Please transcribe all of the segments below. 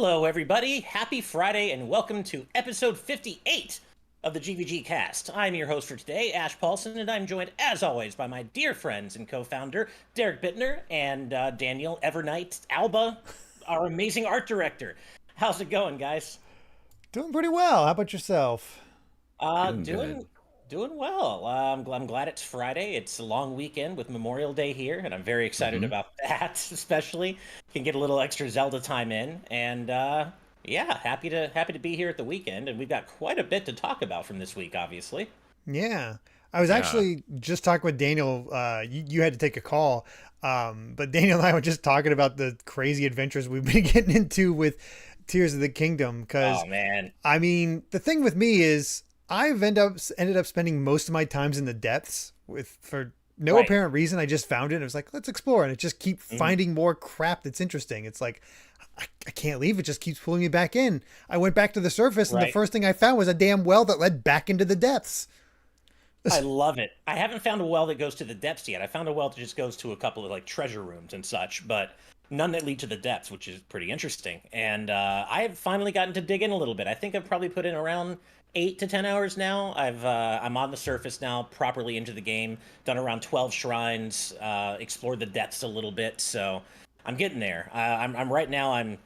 Hello, everybody. Happy Friday, and welcome to episode 58 of the GVGCast. I'm your host for today, Ash Paulson, and I'm joined, as always, by my dear friends and co-founder, Derrick Bittner, and Daniel Evernight Alba, our amazing art director. How's it going, guys? Doing pretty well. How about yourself? Uh, Doing good. doing doing well. I'm glad it's Friday. It's a long weekend with Memorial Day here, and I'm very excited hmm about that. Especially can get a little extra Zelda time in, and yeah, happy to be here at the weekend. And we've got quite a bit to talk about from this week, obviously. Yeah. I was Yeah. actually just talking with Daniel. You had to take a call. But Daniel and I were just talking about the crazy adventures we've been getting into with Tears of the Kingdom. Because, Oh man, I mean, the thing with me is I've ended up spending most of my times in the depths for no right. apparent reason. I just found it and it was like, let's explore. And it just keep Mhm. finding more crap that's interesting. It's like, I can't leave. It just keeps pulling me back in. I went back to the surface, and the Right. first thing I found was a damn well that led back into the depths. I love it. I haven't found a well that goes to the depths yet. I found a well that just goes to a couple of like treasure rooms and such, but none that lead to the depths, which is pretty interesting. And I have finally gotten to dig in a little bit. I think I've probably put in around 8 to 10 hours now. I'm on the surface now, properly into the game. Done around 12 shrines, explored the depths a little bit. So I'm getting there. I'm right now. I'm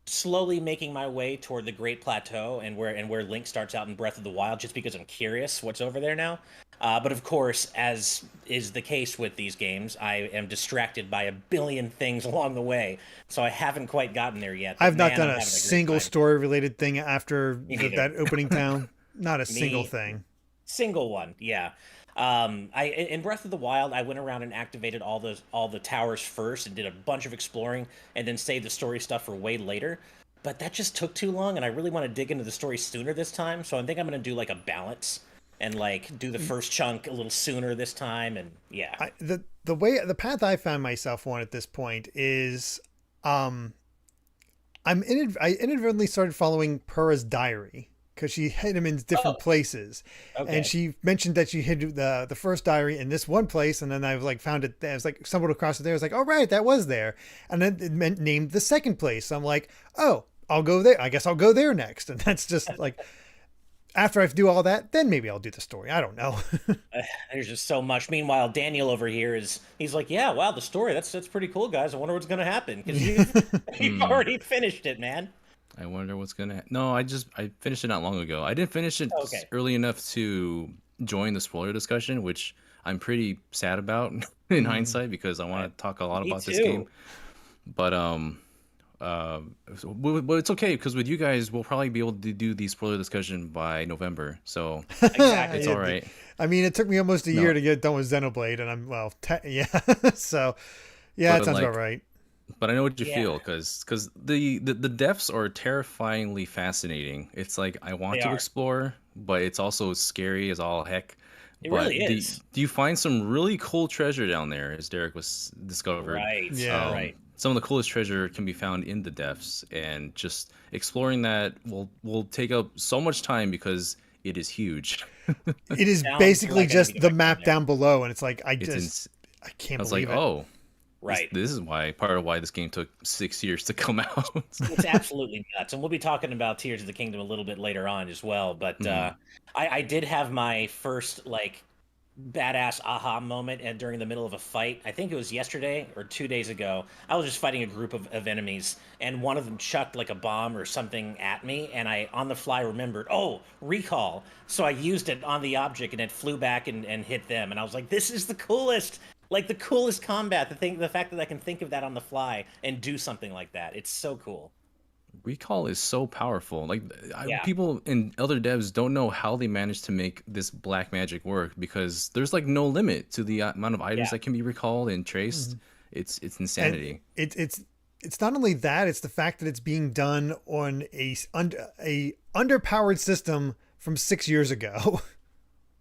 slowly making my way toward the Great Plateau and where Link starts out in Breath of the Wild, just because I'm curious what's over there now. But of course, as is the case with these games, I am distracted by a billion things along the way, so I haven't quite gotten there yet. But I've not man, done I'm a having a great single time. story related thing after Me neither. that opening town. Not a single Me, thing. single one, yeah. In Breath of the Wild, I went around and activated all the towers first and did a bunch of exploring, and then saved the story stuff for way later. But that just took too long, and I really want to dig into the story sooner this time. So I think I'm gonna do like a balance and like do the first chunk a little sooner this time, and yeah. The path I found myself on at this point is, um, I inadvertently started following Purra's diary because she hid him in different Oh, places, and okay. she mentioned that she hid the first diary in this one place, and then I was like found it. I was like stumbled across it there. I was like, oh right, that was there, and then it meant named the second place. So I'm like, oh, I'll go there. I guess I'll go there next, and that's just like after I do all that, then maybe I'll do the story. I don't know. There's just so much. Meanwhile, Daniel over here he's like, yeah, wow, the story that's pretty cool, guys. I wonder what's gonna happen because you've Hmm. already finished it, man. I wonder what's gonna. No, I finished it not long ago. I didn't finish it Okay. early enough to join the spoiler discussion, which I'm pretty sad about in Mm. hindsight because I I, want to talk a lot Me about this game. too. But uh, but it's okay because with you guys, we'll probably be able to do the spoiler discussion by November, so it's Exactly. all right. I mean, it took me almost a year No, to get done with Xenoblade, and I'm yeah. So yeah, that but sounds about right. but I know what you Yeah, feel because the depths are terrifyingly fascinating. It's like I want they to are. explore, but it's also scary as all heck. It really But is. do you find some really cool treasure down there, as Derek was discovered? Right. Yeah. Right. Some of the coolest treasure can be found in the depths, and just exploring that will take up so much time because it is huge. It is Sounds basically like I need to just get the back down map there. down below, and it's like It's ins- I I can't was like, believe it. oh, Right. this is why part of why this game took 6 years to come out. It's absolutely nuts, and we'll be talking about Tears of the Kingdom a little bit later on as well. But Mhm. I did have my first like badass aha moment and during the middle of a fight. I think it was yesterday or 2 days ago. I was just fighting a group of enemies, and one of them chucked like a bomb or something at me, and I on the fly remembered, oh, recall. So I used it on the object, and it flew back and hit them. And I was like, this is the coolest. Like the coolest combat, the fact that I can think of that on the fly and do something like that. It's so cool. Recall is so powerful. Like Yeah, people in other devs don't know how they managed to make this black magic work because there's like no limit to the amount of items yeah, that can be recalled and traced. Mhm. It's And insanity. it's not only that; it's the fact that it's being done on a underpowered system from 6 years ago.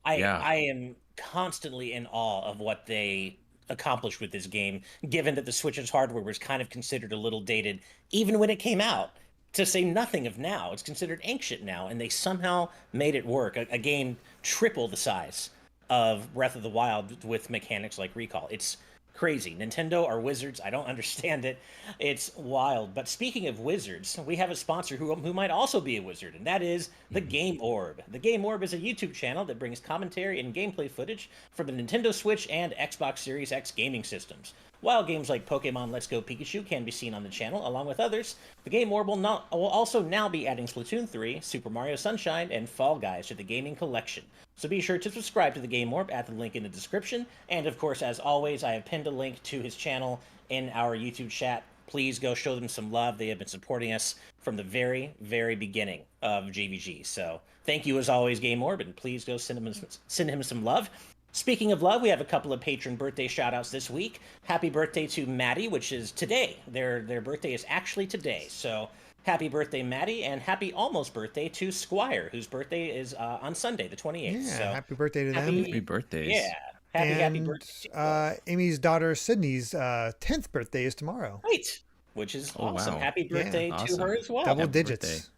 Yeah. I am constantly in awe of what they accomplished with this game, given that the Switch's hardware was kind of considered a little dated, even when it came out. To say nothing of now, it's considered ancient now, and they somehow made it work. A game triple the size of Breath of the Wild with mechanics like Recall. It's Crazy. Nintendo are wizards. I don't understand it. It's wild. But speaking of wizards, we have a sponsor who might also be a wizard, and that is the Game Orb. The Game Orb is a YouTube channel that brings commentary and gameplay footage from the Nintendo Switch and Xbox Series X gaming systems. While games like Pokemon Let's Go Pikachu can be seen on the channel, along with others, the Game Orb will also now be adding Splatoon 3, Super Mario Sunshine, and Fall Guys to the gaming collection. So be sure to subscribe to the Game Orb at the link in the description. And of course, as always, I have pinned a link to his channel in our YouTube chat. Please go show them some love. They have been supporting us from the very, very beginning of GVG. So thank you as always, Game Orb, and please go send him some love. Speaking of love, we have a couple of patron birthday shout-outs this week. Happy birthday to Maddie, which is today. Their birthday is actually today. So happy birthday, Maddie, and happy almost birthday to Squire, whose birthday is on Sunday, the 28th. Yeah, so happy birthday to them. Happy birthdays. Yeah, happy birthday. Amy's daughter Sydney's 10th birthday is tomorrow. Right, which is awesome. Wow. Happy birthday to awesome. her as well. Double Happy digits. birthday.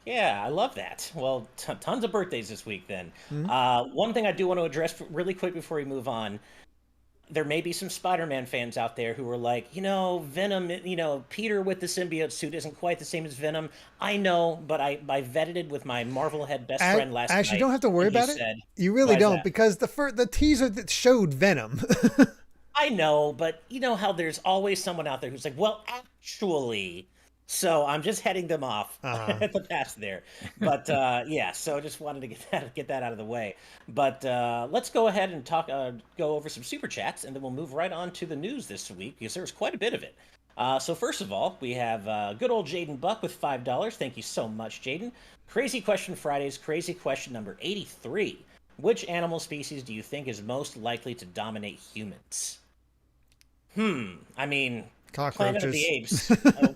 Yeah, I love that. Well, tons of birthdays this week then. Mm-hmm. One thing I do want to address really quick before we move on. There may be some Spider-Man fans out there who are like, Venom, Peter with the symbiote suit isn't quite the same as Venom. I know, but I vetted it with my Marvel head best friend last night. Actually, you don't have to worry and he about it. said, You really "Why is don't, that?" because the teaser that showed Venom. I know, but you know how there's always someone out there who's like, well, actually. So I'm just heading them off at the pass there. But yeah, so just wanted to get that out of the way. But let's go ahead and go over some super chats, and then we'll move right on to the news this week because there's quite a bit of it. So first of all, we have good old Jaden Buck with $5. Thank you so much, Jaden. Crazy Question Fridays, crazy question number 83. Which animal species do you think is most likely to dominate humans? I mean, Cockroaches. Planet of the Apes.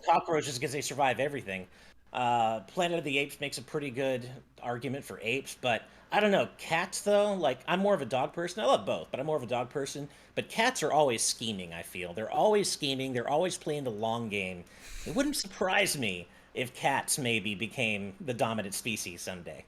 Cockroaches because they survive everything. Planet of the Apes makes a pretty good argument for apes, but I don't know. Cats, though, like, I'm more of a dog person. I love both, but I'm more of a dog person. But cats are always scheming, I feel. They're always scheming. They're always playing the long game. It wouldn't surprise me if cats maybe became the dominant species someday.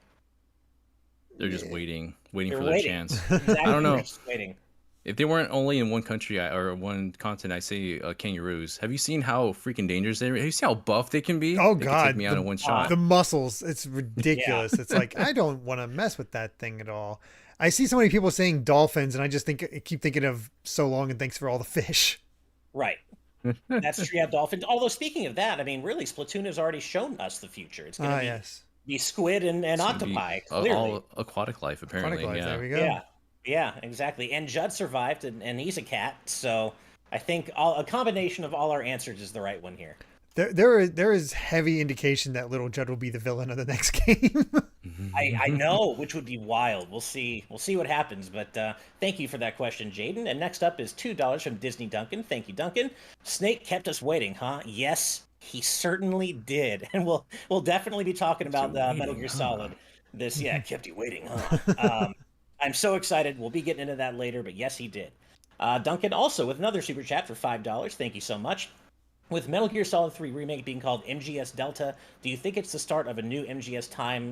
They're just waiting They're for their waiting. chance. Exactly. I don't know. They're just waiting. If they weren't only in one country or one continent, I say kangaroos. Have you seen how freaking dangerous they are? Have you seen how buff they can be? Oh They God, can take me out in one shot. the muscles, it's ridiculous. It's like, I don't want to mess with that thing at all. I see so many people saying dolphins, and I just keep thinking of So Long and Thanks for All the Fish. Right. That's true. You have dolphins. Although, speaking of that, I mean, really, Splatoon has already shown us the future. It's going to be squid and It's gonna octopi, be clearly. all aquatic life, apparently. Aquatic life, Yeah. there we go. Yeah, exactly. And Judd survived, and he's a cat, so I think a combination of all our answers is the right one here. There is heavy indication that little Judd will be the villain of the next game. I know, which would be wild. We'll see what happens, but thank you for that question, Jaden. And next up is $2 from Disney Duncan. Thank you, Duncan. Snake kept us waiting, huh? Yes, he certainly did. And we'll definitely be talking about Metal Gear Solid. Kept you waiting, huh? I'm so excited. We'll be getting into that later, but yes, he did. Duncan also with another super chat for $5. Thank you so much. With Metal Gear Solid 3 Remake being called MGS Delta, do you think it's the start of a new MGS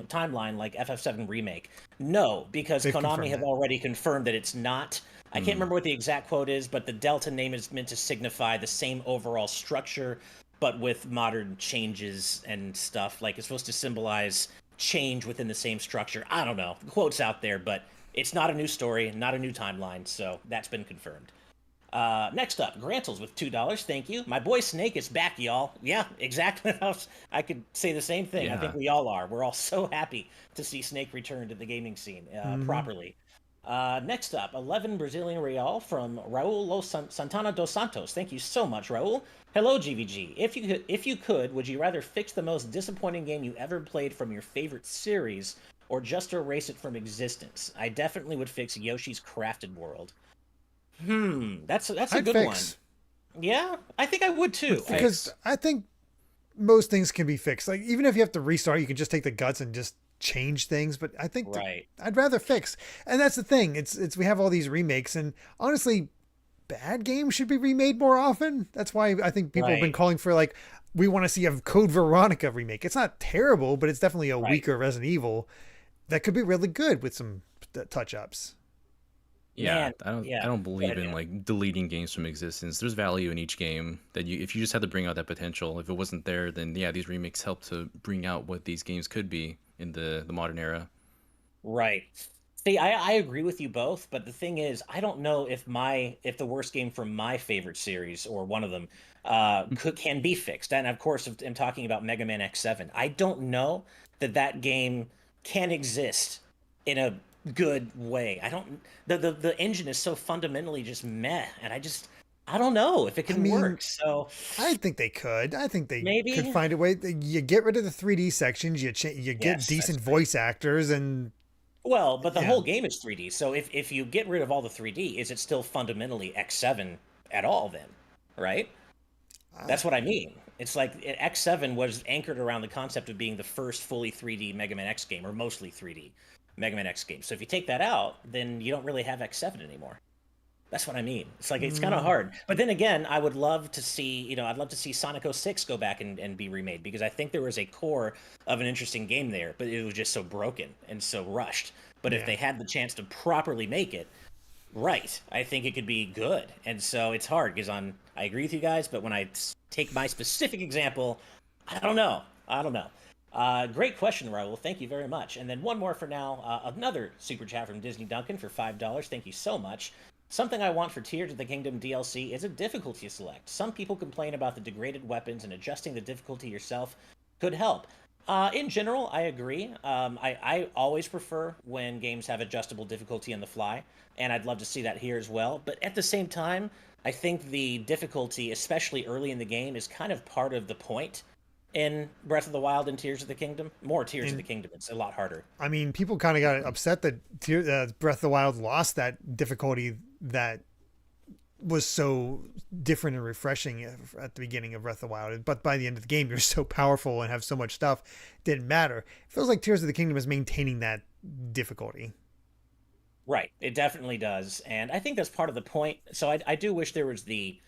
timeline like FF7 Remake? No, because Konami have already confirmed that it's not. I can't remember what the exact quote is, but the Delta name is meant to signify the same overall structure, but with modern changes and stuff. Like, it's supposed to symbolize change within the same structure. I don't know. The quote's out there, but it's not a new story, not a new timeline, so that's been confirmed. Next up, Grantles with $2. Thank you. My boy Snake is back, y'all. Yeah, exactly. I could say the same thing. Yeah. I think we all are. We're all so happy to see Snake return to the gaming scene properly. Next up, 11 Brazilian Real from Raul Santana dos Santos. Thank you so much, Raul. Hello, GVG. If you could, would you rather fix the most disappointing game you ever played from your favorite series, or just erase it from existence? I definitely would fix Yoshi's Crafted World. That's a good one. Yeah, I think I would too. Because I think most things can be fixed. Like, even if you have to restart, you can just take the guts and just change things. But I think I'd rather fix. And that's the thing. It's we have all these remakes, and honestly, bad games should be remade more often. That's why I think people have been calling for, like, we want to see a Code Veronica remake. It's not terrible, but it's definitely a weaker Resident Evil that could be really good with some touch-ups. Yeah, Man, I yeah. don't Go believe ahead, in Dan. like deleting games from existence. There's value in each game that you if you just had to bring out that potential. If it wasn't there, then yeah, these remakes help to bring out what these games could be in the modern era. Right. See, I agree with you both, but the thing is, I don't know if the worst game from my favorite series or one of them can be fixed. And of course, I'm talking about Mega Man X7. I don't know that that game can exist in a good way. I don't the engine is so fundamentally just meh, and I don't know if it I can mean, work. So I think they could. I think they could maybe find a way. You get rid of the 3D sections. You get yes, that's decent true. voice actors, and Well, but the yeah, whole game is 3D. So if you get rid of all the 3D, is it still fundamentally X7 at all then? Right? I, That's what I mean. It's like X7 was anchored around the concept of being the first fully 3D Mega Man X game, or mostly 3D Mega Man X game. So if you take that out, then you don't really have X7 anymore. That's what I mean. It's like it's kind of mm, hard. But then again, I would love to see, I'd love to see Sonic 06 go back and be remade because I think there was a core of an interesting game there, but it was just so broken and so rushed. But if yeah. they had the chance to properly make it right, I think it could be good. And so it's hard because I agree with you guys, but when I take my specific example, I don't know. I don't know. Great question, Raul. Thank you very much. And then one more for now. Another super chat from Disney Duncan for $5. Thank you so much. Something I want for Tears of the Kingdom DLC is a difficulty select. Some people complain about the degraded weapons, and adjusting the difficulty yourself could help. In general, I agree. I always prefer when games have adjustable difficulty on the fly, and I'd love to see that here as well. But at the same time, I think the difficulty, especially early in the game, is kind of part of the point in Breath of the Wild and Tears of the Kingdom. More Tears of the And Kingdom. It's a lot harder. I mean, people kind of got upset that Breath of the Wild lost that difficulty that was so different and refreshing at the beginning of Breath of the Wild. But by the end of the game, you're so powerful and have so much stuff, it didn't matter. It feels like Tears of the Kingdom is maintaining that difficulty. Right. It definitely does. And I think that's part of the point. So I do wish there was the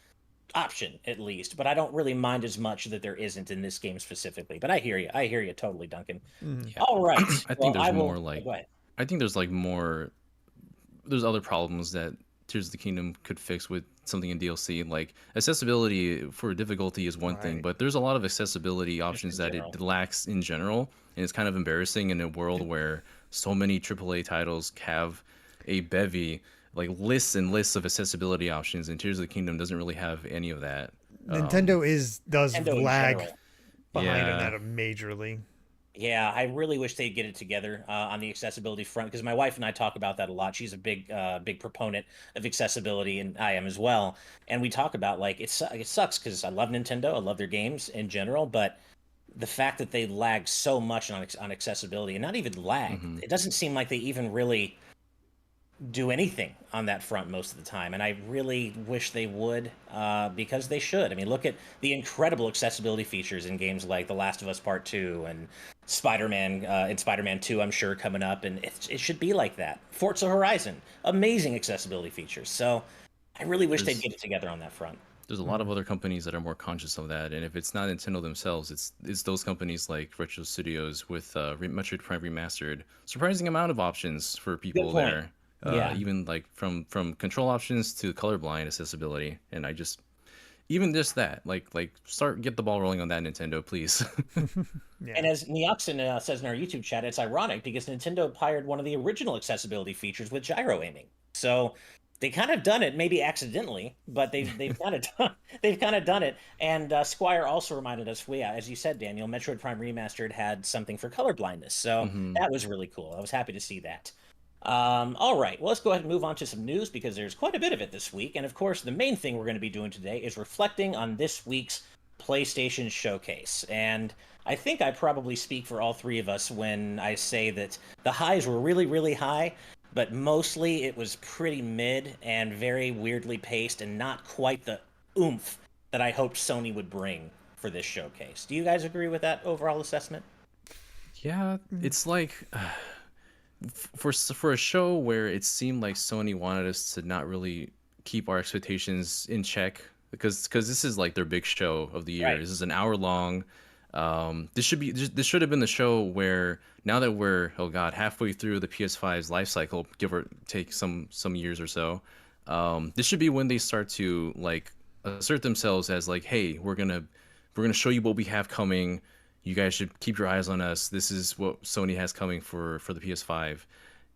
option at least, but I don't really mind as much that there isn't in this game specifically. But I hear you. I hear you totally, Duncan. Mm. Yeah, All right. I think Well, there's I more will. like Go ahead. I think there's like more there's other problems that Tears of the Kingdom could fix with something in DLC. Like accessibility for difficulty is one thing, Right. but there's a lot of accessibility Just options in that general. it lacks in general, and it's kind of embarrassing in a world where so many AAA titles have a bevy, like lists and lists of accessibility options, and Tears of the Kingdom doesn't really have any of that. Um, Nintendo does Nintendo in lag general. behind on yeah, that majorly. Yeah, I really wish they'd get it together on the accessibility front because my wife and I talk about that a lot. She's a big proponent of accessibility, and I am as well. And we talk about like it sucks because I love Nintendo, I love their games in general, but the fact that they lag so much on accessibility and not even lag, hmm it doesn't seem like they even really do anything on that front most of the time. And I really wish they would because they should. I mean, look at the incredible accessibility features in games like The Last of Us Part 2 and Spider-Man and Spider-Man 2, I'm sure, coming up. And it should be like that. Forza Horizon, amazing accessibility features. So I really wish they'd there's get it together on that front. there's a lot of Mm. other companies that are more conscious of that, and if it's not Nintendo themselves, it's those companies like Retro Studios with Metroid Prime Remastered. Surprising amount of options for Good people point. there, Yeah. even like from control options to colorblind accessibility, and I just even just that, like start get the ball rolling on that Nintendo, please. And Yeah. as Neoxin says in our YouTube chat, it's ironic because Nintendo hired one of the original accessibility features with gyro aiming. So they kind of done it, maybe accidentally, but they've kind of done they've kind of done it. And Squire also reminded us, well, yeah, as you said, Daniel, Metroid Prime Remastered had something for color blindness, so hmm that was really cool. I was happy to see that. All right, well, let's go ahead and move on to some news because there's quite a bit of it this week. And of course, the main thing we're going to be doing today is reflecting on this week's PlayStation Showcase. And I think I probably speak for all three of us when I say that the highs were really, really high, but mostly it was pretty mid and very weirdly paced and not quite the oomph that I hoped Sony would bring for this showcase. Do you guys agree with that overall assessment? Yeah, Mm. it's like for a show where it seemed like Sony wanted us to not really keep our expectations in check because this is like their big show of the year. Right. This is an hour long. This should have been the show where, now that we're, oh god, halfway through the PS5's life cycle, give or take some years or so, this should be when they start to like assert themselves as like, hey, we're gonna show you what we have coming. You guys should keep your eyes on us. This is what Sony has coming for the PS5.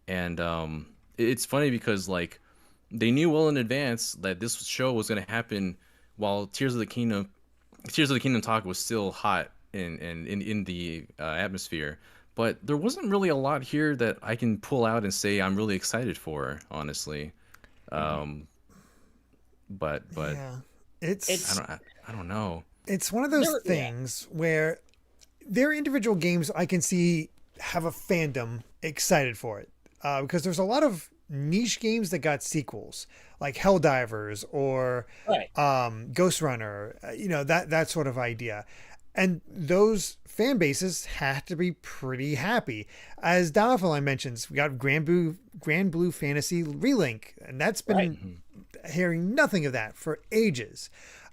And it's funny because like they knew well in advance that this show was going to happen while Tears of the Kingdom talk was still hot in the atmosphere. But there wasn't really a lot here that I can pull out and say I'm really excited for, honestly. But Yeah. I don't know. It's one of those There- yeah. things where there are individual games I can see have a fandom excited for it, because there's a lot of niche games that got sequels, like Helldivers or Right. Ghost Runner, that sort of idea, and those fan bases had to be pretty happy. As Dalafalai mentions, we got Grand Blue Fantasy Relink, and that's been Right. hearing nothing of that for ages.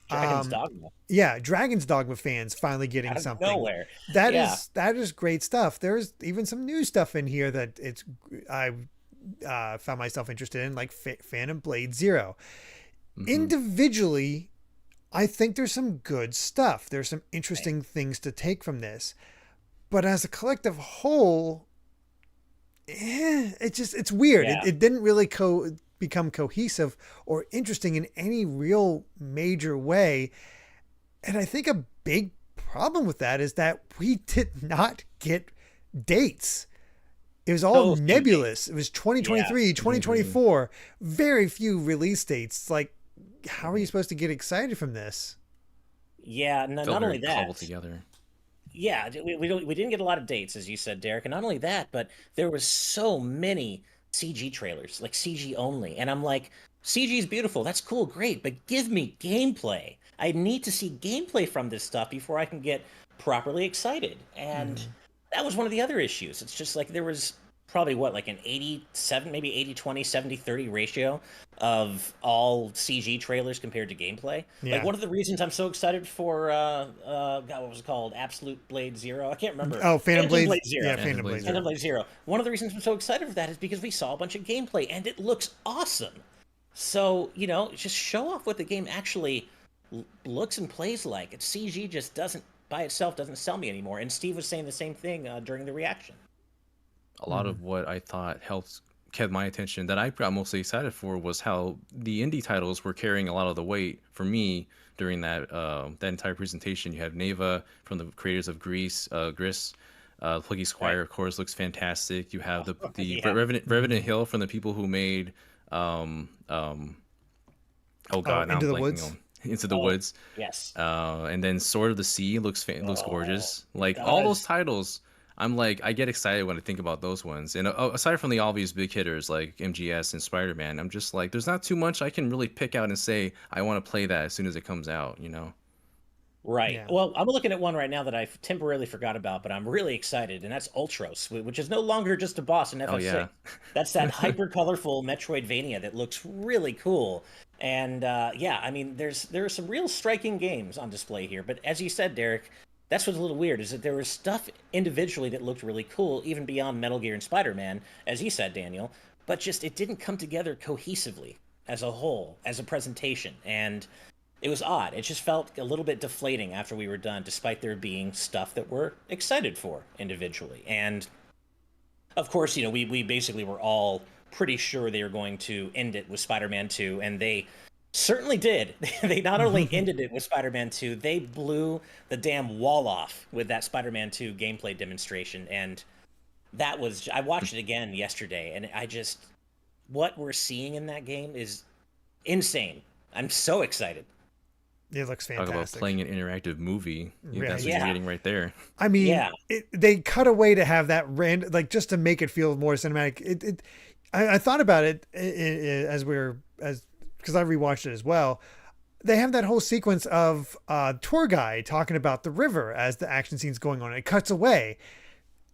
Dragon's Dogma. Yeah, Dragon's Dogma fans finally getting Out of something. nowhere. That Yeah. is great stuff. There's even some new stuff in here that I found myself interested in, like Phantom Blade Zero. Individually, I think there's some good stuff. There's some interesting things to take from this, but as a collective whole, it's weird. Yeah. It didn't really become cohesive or interesting in any real major way. And I think a big problem with that is that we did not get dates. It was all few nebulous. It was 2023, Yeah. 2024, very few release dates. Like, how are you supposed to get excited from this? Yeah, Felt not very only that. cobbled together. Yeah, we didn't get a lot of dates, as you said, Derek, and not only that, but there was so many CG trailers, like CG only, and I'm like, CG is beautiful, that's cool, great, but give me gameplay. I need to see gameplay from this stuff before I can get properly excited, and that was one of the other issues. It's just like there was probably like an 87, maybe 80-20, 70-30 ratio of all CG trailers compared to gameplay. Yeah. Like one of the reasons I'm so excited for God, what was it called? Absolute Blade Zero. I can't remember. Oh, Phantom Blade Zero. Yeah, Phantom Phantom Blade Blade Phantom Zero. Blade Zero. One of the reasons I'm so excited for that is because we saw a bunch of gameplay and it looks awesome. So, just show off what the game actually looks and plays like. It's CG just doesn't by itself doesn't sell me anymore. And Steve was saying the same thing during the reaction. A lot of what I thought kept my attention that I got mostly excited for was how the indie titles were carrying a lot of the weight for me during that entire presentation. You have Neva from the creators of Gris. Plucky Squire, Right. of course, looks fantastic. You have the Yeah. Revenant Hill from the people who made oh god, now Into I'm the blanking Woods? on Into the Oh, Woods. Yes. And then Sword of the Sea looks gorgeous. it Like all those does. titles, I'm like, I get excited when I think about those ones. And aside from the obvious big hitters like MGS and Spider-Man, I'm just like, there's not too much I can really pick out and say I want to play that as soon as it comes out. Right. Yeah. Well, I'm looking at one right now that I temporarily forgot about, but I'm really excited, and that's Ultros, which is no longer just a boss in FF6. Oh, yeah. That's that hyper colorful Metroidvania that looks really cool. And yeah, I mean, there are some real striking games on display here. But as you said, Derek, that's what's a little weird is that there was stuff individually that looked really cool, even beyond Metal Gear and Spider-Man, as you said, Daniel. But just it didn't come together cohesively as a whole, as a presentation, and it was odd. It just felt a little bit deflating after we were done, despite there being stuff that we're excited for individually. And of course, we basically were all pretty sure they were going to end it with Spider-Man 2, and they certainly did. They not only ended it with Spider-Man 2, they blew the damn wall off with that Spider-Man 2 gameplay demonstration. And I watched it again yesterday, and what we're seeing in that game is insane. I'm so excited. It looks Talk fantastic. about playing an interactive movie. Right. That's what Yeah. you're getting right there. I mean, Yeah. they cut away to have that like just to make it feel more cinematic. I thought about it because I rewatched it as well. They have that whole sequence of tour guide talking about the river as the action scene's going on. It cuts away,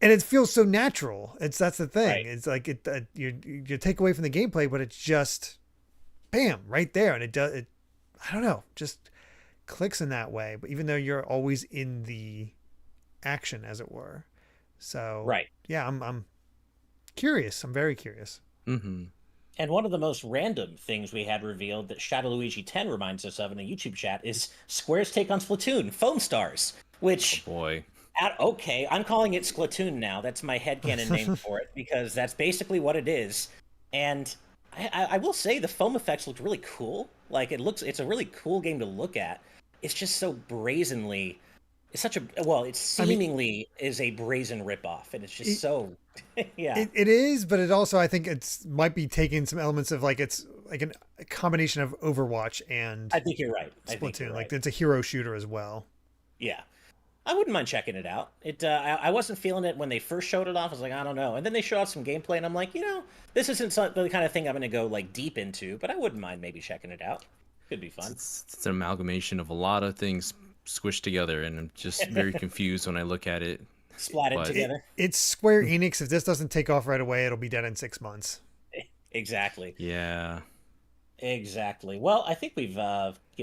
and it feels so natural. That's the thing. Right. It's like you take away from the gameplay, but it's just bam right there, and I don't know, just clicks in that way. But even though you're always in the action, as it were. So Right. yeah, I'm curious. I'm very curious. Mm-hmm. And one of the most random things we had revealed that Shadow Luigi 10 reminds us of in the YouTube chat is Square's take on Splatoon, Foam Stars, Oh which, boy. okay, I'm calling it Splatoon now. That's my headcanon name for it, because that's basically what it is. And I will say the foam effects look really cool. Like, it's a really cool game to look at. It's just so brazenly, it's such a, well, it seemingly is a brazen ripoff, and it's just so, yeah. It is, but it also, I think it's might be taking some elements of like, it's like a combination of Overwatch and I think you're right. Splatoon. Like it's a hero shooter as well. Yeah. I wouldn't mind checking it out. I wasn't feeling it when they first showed it off. I was like, I don't know. And then they showed off some gameplay, and I'm like, this isn't the kind of thing I'm going to go like deep into, but I wouldn't mind maybe checking it out. Could be fun. It's an amalgamation of a lot of things squished together, and I'm just very confused when I look at it. Splatted together. It's Square Enix. If this doesn't take off right away, it'll be dead in 6 months. Exactly. Yeah. Exactly. Well, I think we've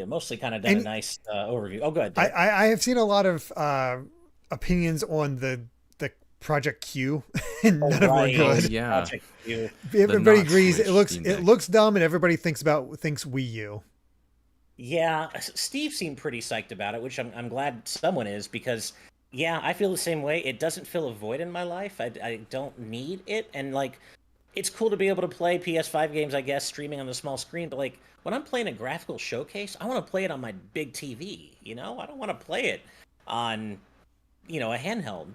mostly kind of done a nice overview. Oh, good. I have seen a lot of opinions on the Project Q, and none of them are good. Oh, yeah. Everybody agrees it looks dumb, and everybody thinks Wii U. Yeah, Steve seemed pretty psyched about it, which I'm glad someone is, because yeah, I feel the same way. It doesn't fill a void in my life. I don't need it, and like, it's cool to be able to play PS5 games, I guess, streaming on the small screen, but like, when I'm playing a graphical showcase, I want to play it on my big TV, I don't want to play it on, a handheld,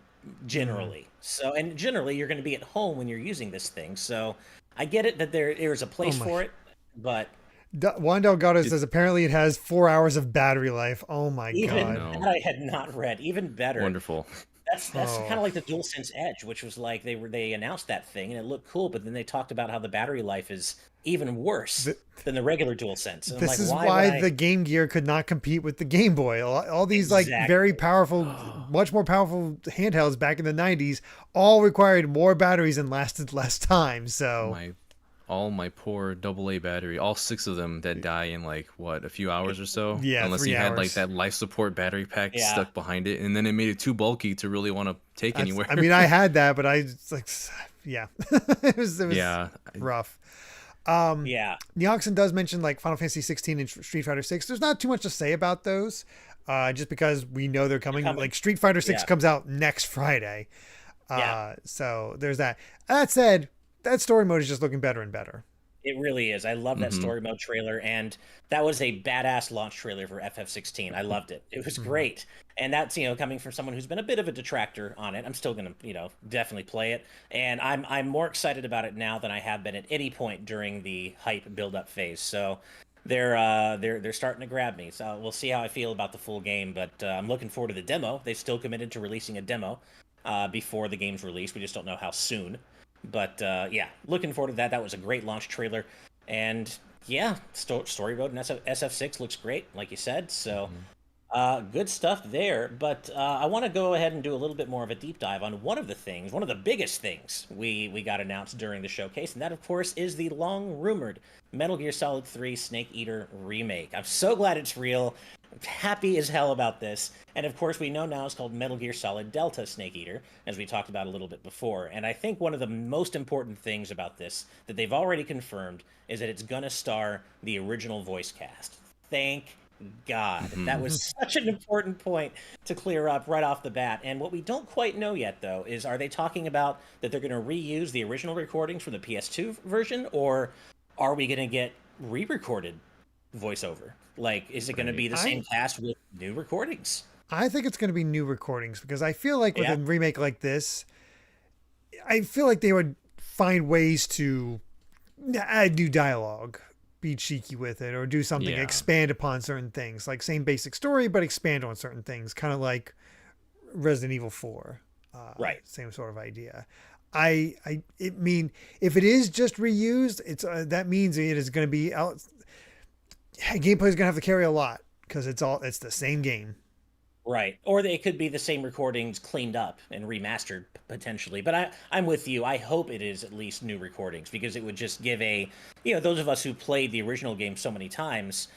generally. So, and generally, you're going to be at home when you're using this thing, so I get it that there's a place for it, but... Juan Delgado says apparently it has 4 hours of battery life. Oh my god! That I had not read. Even better. Wonderful. That's kind of like the DualSense Edge, which was like they announced that thing and it looked cool, but then they talked about how the battery life is even worse than the regular DualSense. And this is why the Game Gear could not compete with the Game Boy. All these like very powerful, much more powerful handhelds back in the 90s all required more batteries and lasted less time. So all my poor AA battery, all 6 of them that die in like a few hours or so. Yeah, unless 3 you had hours. like that life support battery pack stuck behind it, and then it made it too bulky to really want to take anywhere. I mean, I had that, but it was rough. Neoxen does mention like Final Fantasy 16 and Street Fighter 6. There's not too much to say about those, just because we know they're coming. Like Street Fighter 6 comes out next Friday. So there's that. That said, that story mode is just looking better and better. It really is. I love that story mode trailer, and that was a badass launch trailer for FF16. I loved it. It was great. And that's, coming from someone who's been a bit of a detractor on it. I'm still going to, definitely play it. And I'm more excited about it now than I have been at any point during the hype build-up phase. So they're starting to grab me. So we'll see how I feel about the full game, but I'm looking forward to the demo. They've still committed to releasing a demo before the game's released. We just don't know how soon. But looking forward to that. That was a great launch trailer, and story mode in SF6 looks great, like you said. So good stuff there. But I want to go ahead and do a little bit more of a deep dive on one of the biggest things we got announced during the showcase, and that of course is the long rumored Metal Gear Solid 3 Snake Eater remake. I'm so glad it's real. I'm happy as hell about this. And of course, we know now it's called Metal Gear Solid Delta Snake Eater, as we talked about a little bit before. And I think one of the most important things about this that they've already confirmed is that it's going to star the original voice cast. Thank God. That was such an important point to clear up right off the bat. And what we don't quite know yet, though, is are they talking about that they're going to reuse the original recordings from the PS2 version, or are we going to get re-recorded voiceover? Like, is it going to be the same cast with new recordings? I think it's going to be new recordings, because I feel like with a remake like this, I feel like they would find ways to add new dialogue, be cheeky with it, or do something, expand upon certain things, like same basic story, but expand on certain things, kind of like Resident Evil 4. Same sort of idea. I mean, if it is just reused, it's that means it is going to be out. Gameplay is going to have to carry a lot, because it's the same game. Right. Or they could be the same recordings cleaned up and remastered potentially. But I'm with you. I hope it is at least new recordings, because it would just give those of us who played the original game so many times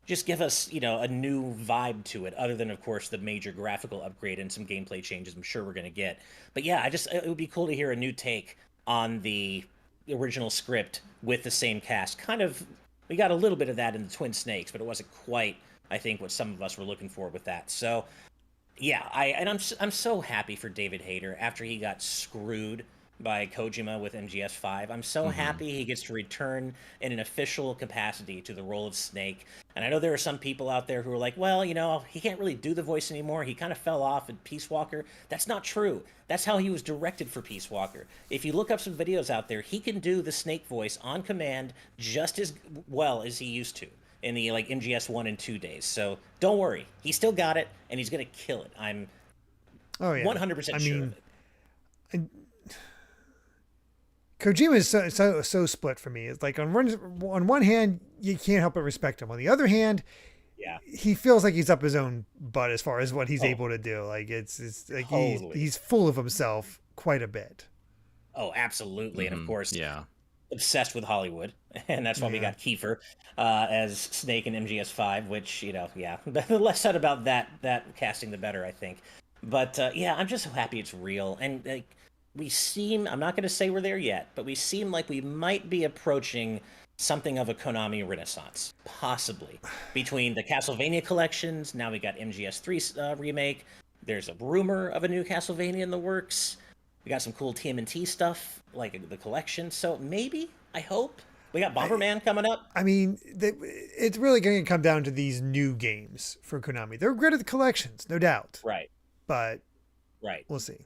just give us, a new vibe to it, other than, of course, the major graphical upgrade and some gameplay changes I'm sure we're going to get. But yeah, it would be cool to hear a new take on the original script with the same cast. Kind of, we got a little bit of that in the Twin Snakes, but it wasn't quite, I think, what some of us were looking for with that. So yeah, I'm so happy for David Hayter after he got screwed by Kojima with MGS5. I'm so happy he gets to return in an official capacity to the role of Snake. And I know there are some people out there who are like, well, he can't really do the voice anymore. He kind of fell off in Peace Walker. That's not true. That's how he was directed for Peace Walker. If you look up some videos out there, he can do the Snake voice on command just as well as he used to in the MGS 1 and 2 days. So don't worry. He still got it, and he's going to kill it. I'm 100% sure of it. Kojima is so split for me. It's like on one hand, you can't help but respect him. On the other hand, yeah, he feels like he's up his own butt as far as what he's able to do. Like it's like totally. he's full of himself quite a bit. Oh, absolutely. And of course, yeah, obsessed with Hollywood. And that's why we got Kiefer as Snake in MGS5, which, the less said about that casting, the better, I think. But yeah, I'm just so happy it's real. And I'm not going to say we're there yet, but we seem like we might be approaching something of a Konami renaissance, possibly. Between the Castlevania collections, now we got MGS3 remake, there's a rumor of a new Castlevania in the works, we got some cool TMNT stuff, like the collection, so maybe, I hope. We got Bomberman coming up. I mean, it's really going to come down to these new games for Konami. They're great at the collections, no doubt. Right. But right, we'll see.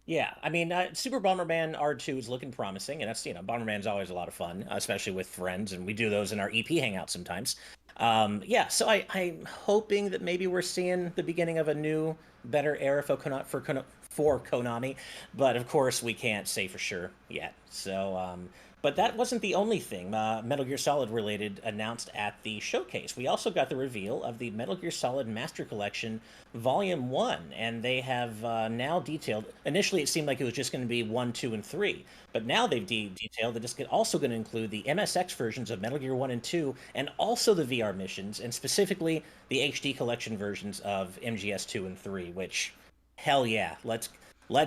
Yeah, I mean, Super Bomberman R2 is looking promising, and that's, Bomberman's always a lot of fun, especially with friends, and we do those in our EP hangout sometimes. Yeah, so I'm hoping that maybe we're seeing the beginning of a new, better era for Konami, but of course we can't say for sure yet. So, but that wasn't the only thing Metal Gear Solid related announced at the showcase. We also got the reveal of the Metal Gear Solid Master Collection Volume 1, and they have now detailed, initially it seemed like it was just going to be 1, 2, and 3, but now they've detailed that it's also going to include the MSX versions of Metal Gear 1 and 2, and also the VR missions, and specifically the HD collection versions of MGS 2 and 3, which, hell yeah, let's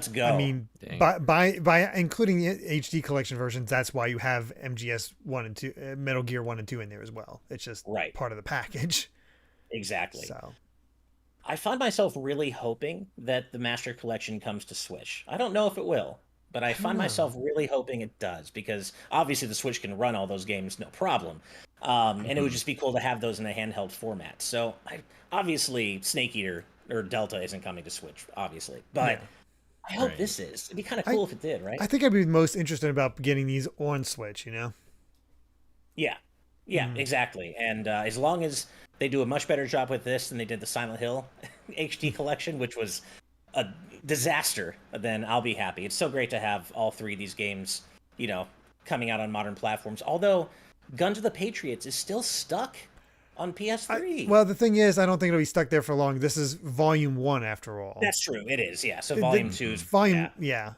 go. I mean, by including the HD collection versions, that's why you have MGS 1 and 2, Metal Gear 1 and 2 in there as well. It's just part of the package. Exactly. So I find myself really hoping that the Master Collection comes to Switch. I don't know if it will, but I find myself really hoping it does, because obviously the Switch can run all those games no problem. And it would just be cool to have those in a handheld format. So obviously Snake Eater or Delta isn't coming to Switch, obviously, but I hope this is. It'd be kind of cool if it did, right? I think I'd be most interested about getting these on Switch, Yeah, exactly. And as long as they do a much better job with this than they did the Silent Hill HD collection, which was a disaster, then I'll be happy. It's so great to have all three of these games, coming out on modern platforms. Although Guns of the Patriots is still stuck on PS3. Well, the thing is, I don't think it'll be stuck there for long. This is Volume 1 after all. That's true. It is, yeah. So Volume 2 is... Yeah.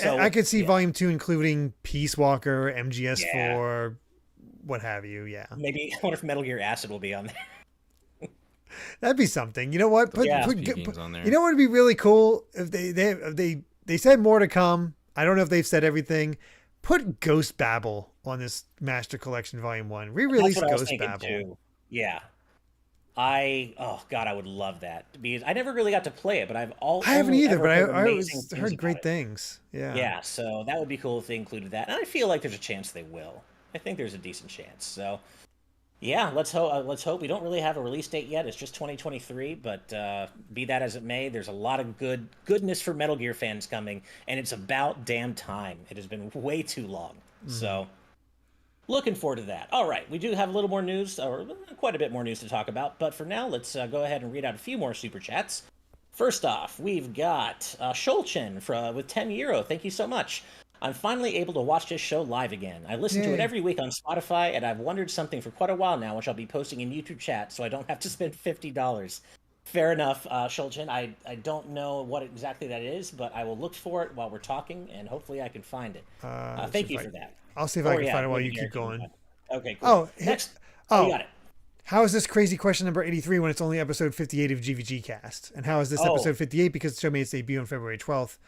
So, I could see Volume 2 including Peace Walker, MGS4, what have you, Maybe, I wonder if Metal Gear Acid will be on there. That'd be something. You know what? Put games on there. You know what would be really cool? If they said more to come. I don't know if they've said everything. Put Ghost Babel on this Master Collection Volume 1. Re-release Ghost Babel. Too. Yeah. I would love that, because I never really got to play it, but I haven't either, but I heard great things. Yeah, so that would be cool if they included that, and I feel like there's a chance they will. I think there's a decent chance. So yeah, let's hope. We don't really have a release date yet. It's just 2023, but be that as it may, there's a lot of goodness for Metal Gear fans coming, and it's about damn time. It has been way too long. So looking forward to that. All right, we do have a little more news, or quite a bit more news to talk about, but for now, let's go ahead and read out a few more super chats. First off, we've got Shulchen with 10 euro. Thank you so much. I'm finally able to watch this show live again. I listen to it every week on Spotify, and I've wondered something for quite a while now, which I'll be posting in YouTube chat, so I don't have to spend $50. Fair enough, Shulchen. I don't know what exactly that is, but I will look for it while we're talking, and hopefully I can find it. Thank you for that. I'll see if I can find it while you keep going. Okay, cool. Next. You got it. How is this crazy question number 83 when it's only episode 58 of GVGcast? And how is this Oh. episode 58 because it showed me its debut on February 12th?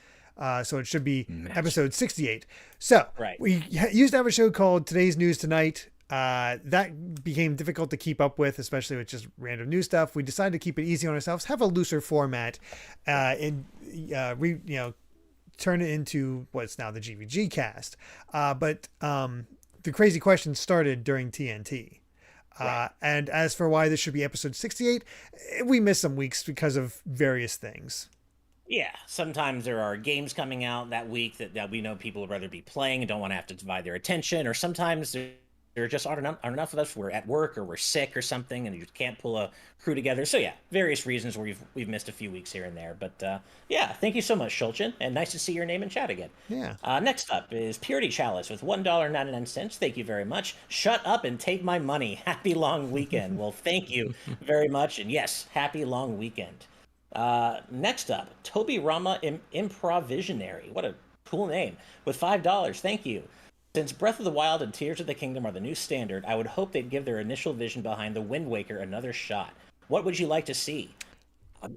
So it should be Magic. episode 68. So Right. we used to have a show called Today's News Tonight. That became difficult to keep up with, especially with just random news stuff. We decided to keep it easy on ourselves, have a looser format, and turn it into what's now the GVG cast. But the crazy questions started during TNT. Right. And as for why this should be episode 68, we missed some weeks because of various things. Yeah, sometimes there are games coming out that week that we know people would rather be playing and don't want to have to divide their attention, or sometimes there just aren't enough of us. We're at work or we're sick or something, and you just can't pull a crew together. So yeah, various reasons where we've missed a few weeks here and there. But yeah, thank you so much, Shulchin, and nice to see your name in chat again. Yeah. Next up is Purity Chalice with $1.99. Thank you very much. Shut up and take my money. Happy long weekend. Well, thank you very much, and yes, happy long weekend. Next up, Toby Rama Improvisionary. What a cool name. With $5. Thank you. Since Breath of the Wild and Tears of the Kingdom are the new standard, I would hope they'd give their initial vision behind the Wind Waker another shot. What would you like to see?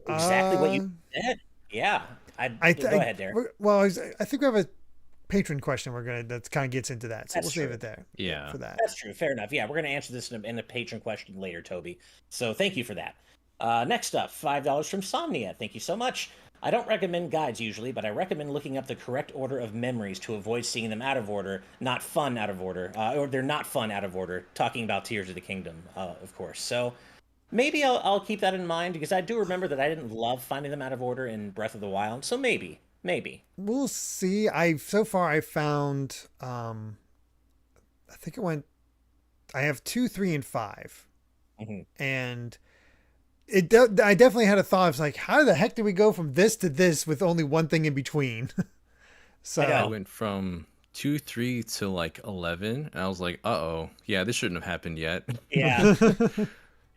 Exactly what you said. Yeah. Go ahead, Derrick. Well, I think we have a patron question that kind of gets into that, so That's we'll save true. it there. Yeah. For that. That's true. Fair enough. Yeah, we're going to answer this in a patron question later, Toby. So thank you for that. Next up, $5 from Somnia. Thank you so much. I don't recommend guides usually, but I recommend looking up the correct order of memories to avoid seeing them out of order, not fun out of order, or they're not fun out of order, talking about Tears of the Kingdom, of course. So maybe I'll keep that in mind, because I do remember that I didn't love finding them out of order in Breath of the Wild, so maybe. We'll see. I found I think I have 2, 3, and 5. Mm-hmm. And I definitely had a thought. I was like, how the heck did we go from this to this with only one thing in between? So I went from 2, 3 to like 11, and I was like, "Uh-oh, yeah, this shouldn't have happened yet." Yeah.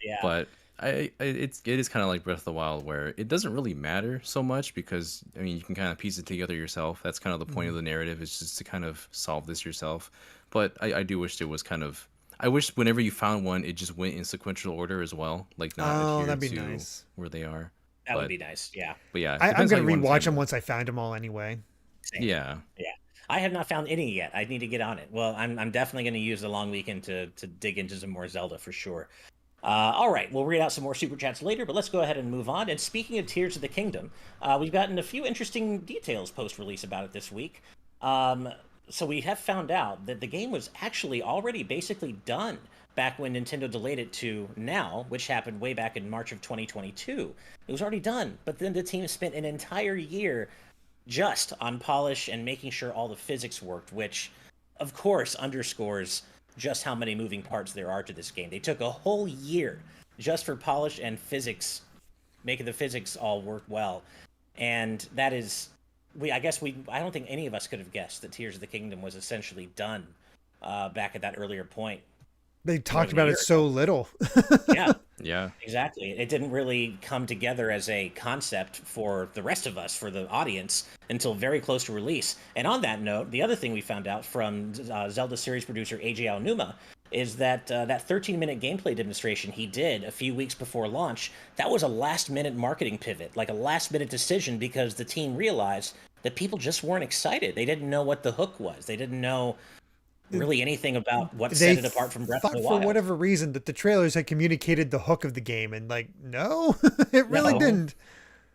Yeah. But it is kind of like Breath of the Wild, where it doesn't really matter so much because I mean you can kind of piece it together yourself. That's kind of the point of the narrative, is just to kind of solve this yourself. But I do wish it was kind of. I wish whenever you found one, it just went in sequential order as well, like not adhere that'd be to nice. where they are. That would be nice. Yeah. But yeah, I'm depends how gonna you wanna rewatch time them it. once I found them all anyway. Same. Yeah. Yeah. I have not found any yet. I need to get on it. Well, I'm definitely going to use the long weekend to dig into some more Zelda for sure. All right, we'll read out some more super chats later, but let's go ahead and move on. And speaking of Tears of the Kingdom, we've gotten a few interesting details post-release about it this week. So we have found out that the game was actually already basically done back when Nintendo delayed it to now, which happened way back in March of 2022. It was already done, but then the team spent an entire year just on polish and making sure all the physics worked, which of course underscores just how many moving parts there are to this game. They took a whole year just for polish and physics, making the physics all work well. And that is, I don't think any of us could have guessed that Tears of the Kingdom was essentially done back at that earlier point. They talked about it so little. Yeah. Yeah. Exactly. It didn't really come together as a concept for the rest of us, for the audience, until very close to release. And on that note, the other thing we found out from Zelda series producer Eiji Aonuma is that that 13-minute gameplay demonstration he did a few weeks before launch, that was a last-minute marketing pivot, like a last-minute decision, because the team realized that people just weren't excited. They didn't know what the hook was. They didn't know really anything about what set it apart from Breath of the Wild. For whatever reason, that the trailers had communicated the hook of the game, and like, no, it really didn't.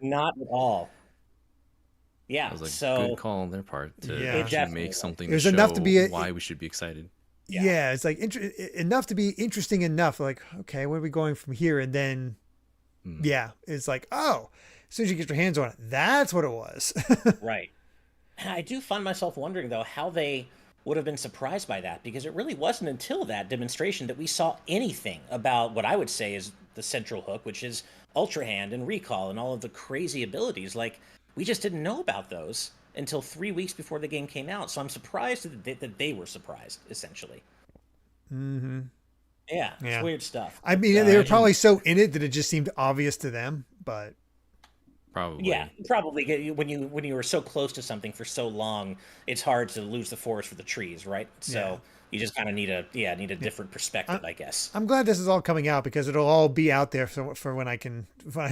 Not at all. Yeah, That was a so good call on their part to Yeah. actually Definitely make was. something There's to show enough to be why we should be excited. Yeah, it's like enough to be interesting enough. Like, okay, where are we going from here? And then, yeah, it's like, oh, as soon as you get your hands on it, that's what it was. right. And I do find myself wondering, though, how they would have been surprised by that, because it really wasn't until that demonstration that we saw anything about what I would say is the central hook, which is Ultra Hand and Recall and all of the crazy abilities. Like, we just didn't know about those until 3 weeks before the game came out. So I'm surprised that they were surprised, essentially. Mm-hmm. Yeah, it's weird stuff. I mean, they were probably so in it that it just seemed obvious to them, but Yeah, Probably. probably when you were so close to something for so long, it's hard to lose the forest for the trees, right? Yeah. So you just kind of need a Yeah. different I, perspective, I guess. I'm glad this is all coming out because it'll all be out there for when I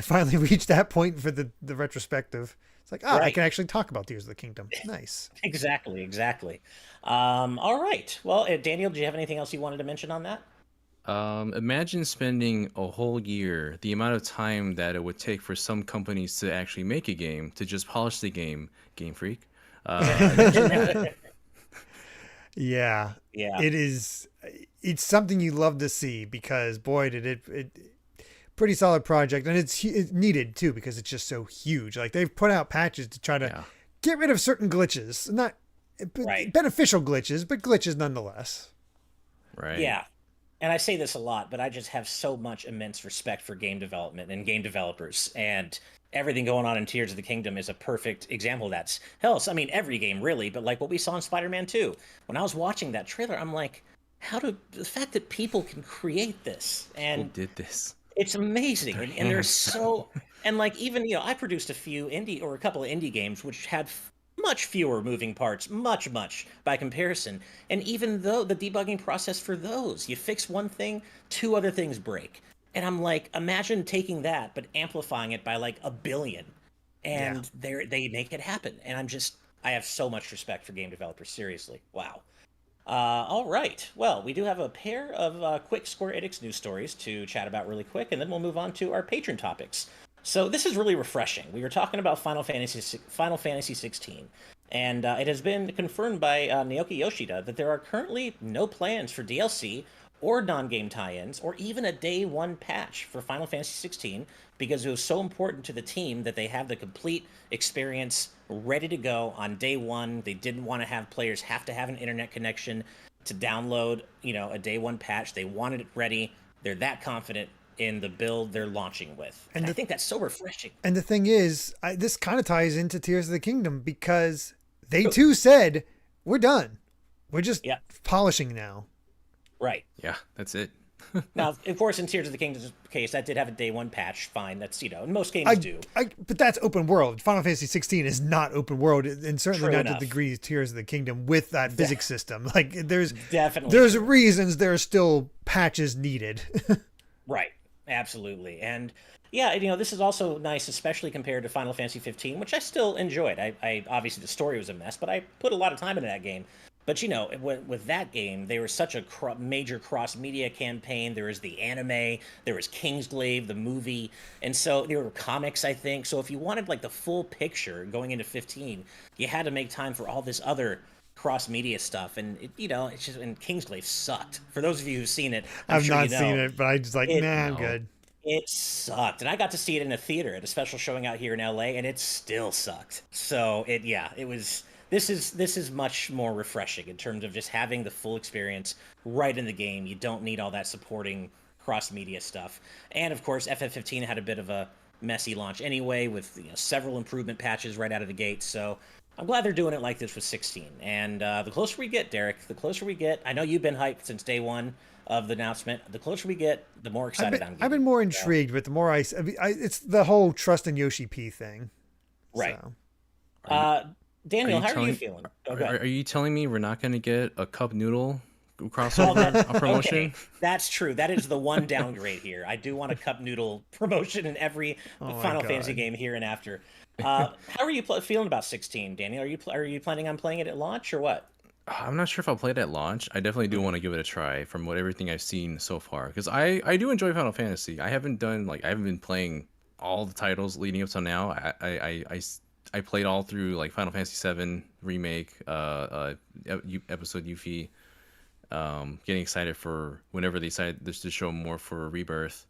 finally reach that point for the retrospective. It's like, I Right. can actually talk about Tears of the Kingdom. Nice. Exactly, exactly. All right. Well, Daniel, do you have anything else you wanted to mention on that? Imagine spending a whole year, the amount of time that it would take for some companies to actually make a game, to just polish the game, Game Freak. Imagine that. Yeah, Yeah. it is. It's something you love to see because boy, did it pretty solid project, and it's needed too because it's just so huge. Like they've put out patches to try to Yeah, get rid of certain glitches, not Right. beneficial glitches, but glitches nonetheless. right. Yeah. And I say this a lot, but I just have so much immense respect for game development and game developers. And everything going on in Tears of the Kingdom is a perfect example of that. Hell, I mean, every game really, but like what we saw in Spider-Man 2. When I was watching that trailer, I'm like, how do the fact that people can create this People and did this. it's with amazing, their and they're hands. so and like even I produced a few indie or a couple of indie games which had much fewer moving parts, much by comparison. And even though the debugging process for those, you fix one thing, two other things break. And I'm like, imagine taking that but amplifying it by like a billion, Yeah. and they make it happen. And I have so much respect for game developers. Seriously, wow. All right. Well, we do have a pair of quick Square Enix news stories to chat about really quick, and then we'll move on to our patron topics. So this is really refreshing. We were talking about Final Fantasy 16, and it has been confirmed by Naoki Yoshida that there are currently no plans for DLC or non-game tie-ins or even a day one patch for Final Fantasy 16 because it was so important to the team that they have the complete experience ready to go on day one. They didn't want to have players have to have an internet connection to download, a day one patch. They wanted it ready. They're that confident in the build they're launching with. And And I the think that's so refreshing. and the thing is, this kind of ties into Tears of the Kingdom because they too said we're done. We're just Yeah, polishing now. right. Yeah, that's it. Now, of course, in Tears of the Kingdom's case, that did have a day one patch. Fine, that's and most games I, do. but that's open world. Final Fantasy 16 is not open world, and certainly True not to the enough. degree of Tears of the Kingdom with that physics system. Like Definitely there's true. reasons there are still patches needed. Right. Absolutely. And yeah, this is also nice, especially compared to Final Fantasy 15, which I still enjoyed. I obviously the story was a mess, but I put a lot of time into that game. But with that game, there was such a major cross-media campaign. There was the anime, there was Kingsglaive, the movie, and so there were comics, I think. So if you wanted like the full picture going into 15, you had to make time for all this other cross-media stuff. And it's just and Kingsglaive sucked. For those of you who've seen it, I'm I've sure you not seen know. it, but I just like, It nah, I'm No. good. it sucked, and I got to see it in a theater at a special showing out here in LA, and it still sucked. So it was. This is much more refreshing in terms of just having the full experience right in the game. You don't need all that supporting cross media stuff, and of course, FF15 had a bit of a messy launch anyway, with several improvement patches right out of the gate. So I'm glad they're doing it like this with 16. And the closer we get, Derek, the closer we get. I know you've been hyped since day one of the announcement. The closer we get, the more excited I'm I've getting. been more So, intrigued, but the more it's the whole trust in Yoshi P thing. right. So Are you Uh, are Daniel, you how are you telling feeling? Oh, are, go ahead. are you telling me we're not gonna get a cup noodle Well, crossover that promotion? okay. That's true. That is the one downgrade here. I do want a cup noodle promotion in every oh my Final Fantasy god. game here and after. How are you feeling about 16, Daniel? Are you planning on playing it at launch or what? I'm not sure if I'll play it at launch. I definitely do Mhm. want to give it a try from what everything I've seen so far because I do enjoy Final Fantasy. I haven't been playing all the titles leading up to now. I played all through like Final Fantasy VII remake, episode Yuffie. Getting excited for whenever they decide this to show more for Rebirth.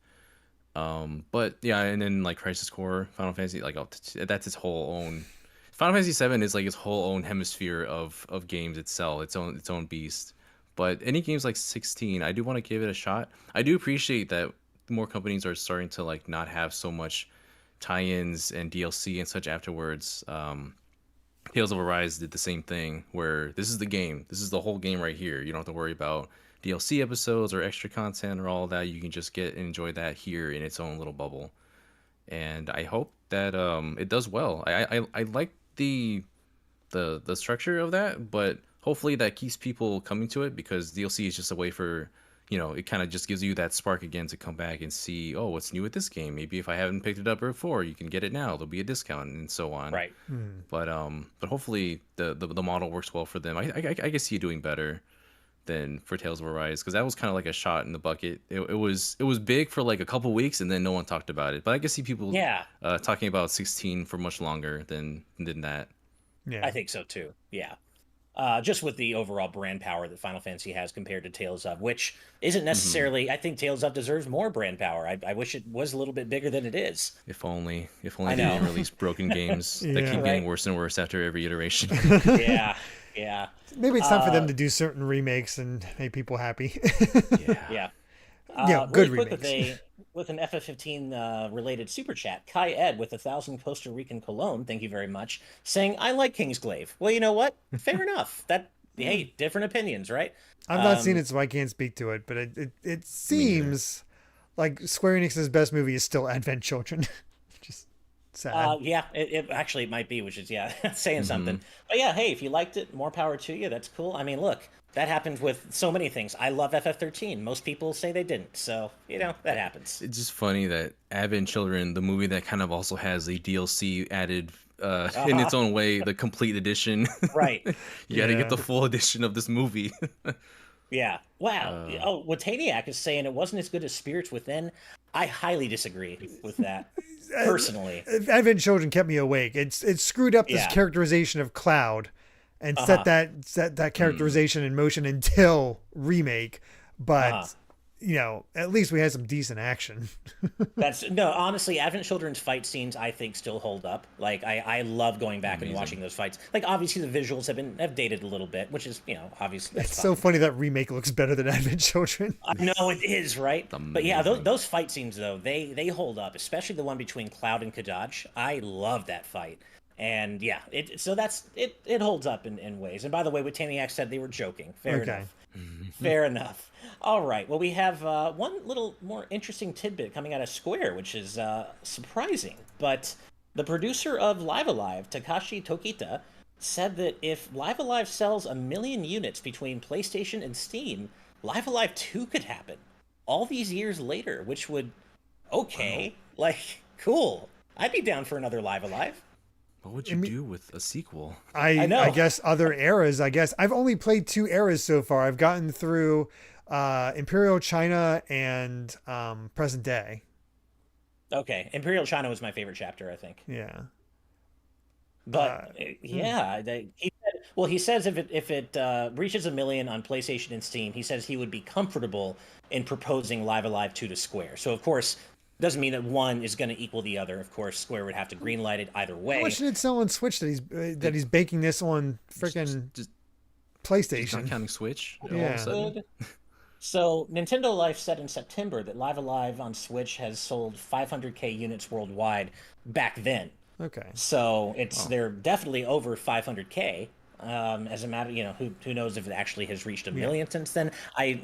But yeah, and then like Crisis Core, Final Fantasy, like that's its whole own. Final Fantasy VII is like its whole own hemisphere of games itself, its own beast. But any games like 16, I do want to give it a shot. I do appreciate that more companies are starting to like not have so much tie-ins and DLC and such afterwards. Tales of Arise did the same thing, where this is the game, this is the whole game right here. You don't have to worry about DLC episodes or extra content or all that. You can just get and enjoy that here in its own little bubble. and I hope that it does well. I like the structure of that, but hopefully that keeps people coming to it, because DLC is just a way for, it kind of just gives you that spark again to come back and see, oh, what's new with this game. Maybe if I haven't picked it up before, you can get it now. There'll be a discount and so on. Right. But hopefully the model works well for them. I can see it doing better than for Tales of Arise, because that was kind of like a shot in the bucket. It was big for like a couple weeks and then no one talked about it. But I can see people talking about 16 for much longer than that. Yeah, I think so too. Yeah. Just with the overall brand power that Final Fantasy has compared to Tales of, which isn't necessarily. I think Tales of deserves more brand power. I wish it was a little bit bigger than it is. If only they didn't release broken games that keep getting worse and worse after every iteration. Yeah. Maybe it's time for them to do certain remakes and make people happy. Yeah. Good really quick remakes. with an FF15 related super chat, Kai Ed with 1,000 Costa Rican cologne, thank you very much, saying I like Kingsglaive. Well, you know what? Fair enough. Hey, different opinions, right? I've not seen it, so I can't speak to it. But it seems like Square Enix's best movie is still Advent Children. Just sad. Yeah, it actually it might be, which is saying something. But yeah, hey, if you liked it, more power to you. That's cool. I mean, look, that happens with so many things. I love FF13. Most people say they didn't, so that happens. It's just funny that Advent Children, the movie that kind of also has a DLC added in its own way, the complete edition. Right. You got to get the full edition of this movie. Yeah. Wow. Wataniac is saying it wasn't as good as Spirits Within. I highly disagree with that, personally. Advent Children kept me awake. It screwed up this characterization of Cloud, and set that characterization in motion until remake. But at least we had some decent action. Honestly, Advent Children's fight scenes I think still hold up. Like I love going back and watching those fights. Like obviously the visuals have dated a little bit, which is obviously it's so funny that remake looks better than Advent Children. I know it is, right? But yeah, those fight scenes though, they hold up, especially the one between Cloud and Kadaj. I love that fight. And yeah, it holds up in ways. And by the way, what Taniac said, they were joking. Fair enough. Fair enough. All right. Well, we have one little more interesting tidbit coming out of Square, which is surprising. But the producer of Live Alive, Takashi Tokita, said that if Live Alive sells 1 million units between PlayStation and Steam, Live Alive 2 could happen all these years later, which would, cool. I'd be down for another Live Alive. What would you do with a sequel? I know. I guess other eras. I guess I've only played 2 eras so far. I've gotten through Imperial China and present day. Okay, Imperial China was my favorite chapter, I think. Yeah. But he says if it reaches 1 million on PlayStation and Steam, he says he would be comfortable in proposing Live Alive 2 to Square. So of course, doesn't mean that one is going to equal the other. Of course, Square would have to greenlight it either way. How much did it sell on Switch that he's baking this on freaking PlayStation? Just not counting Switch. Yeah. So Nintendo Life said in September that Live Alive on Switch has sold 500K units worldwide back then. Okay. So they're definitely over 500K. As a matter, who knows if it actually has reached 1 million since then?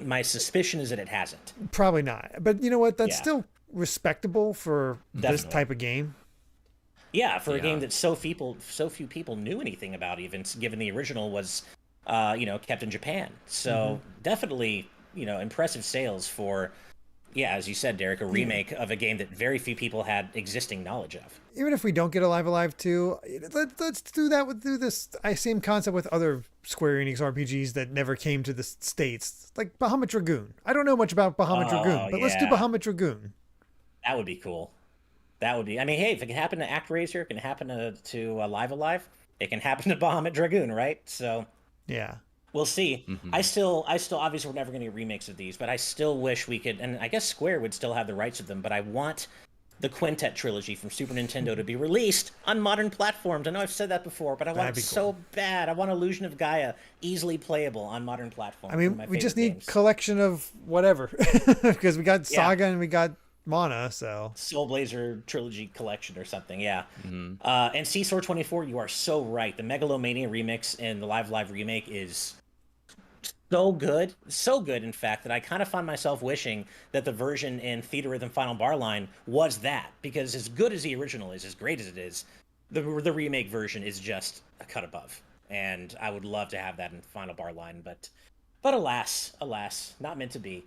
My suspicion is that it hasn't. Probably not. But you know what? That's still respectable for this type of game. Yeah, for a game that so few people knew anything about, even given the original was, kept in Japan. So definitely, impressive sales for, as you said, Derrick, a remake of a game that very few people had existing knowledge of. Even if we don't get a Live Alive 2, let's do this same concept with other Square Enix RPGs that never came to the States, like Bahamut Dragoon. I don't know much about Bahamut Dragoon, but let's do Bahamut Dragoon. That would be cool. That would be. I mean, hey, if it can happen to ActRaiser, it can happen to Live Alive. It can happen to Bahamut Dragoon, right? So yeah, we'll see. I still obviously we're never going to get remakes of these, but I still wish we could. And I guess Square would still have the rights of them. But I want the Quintet trilogy from Super Nintendo to be released on modern platforms. I know I've said that before, but I want it so bad. I want Illusion of Gaia easily playable on modern platforms. I mean, we just need collection of whatever because we got Saga and we got Mana, so Soul Blazer trilogy collection or something, and Seesaw 24, you are so right. The Megalomania remix and the Live remake is so good, in fact, that I kind of find myself wishing that the version in Theatrhythm Final Bar Line was that, because as good as the original is, as great as it is, the remake version is just a cut above, and I would love to have that in Final Bar Line, but alas, not meant to be.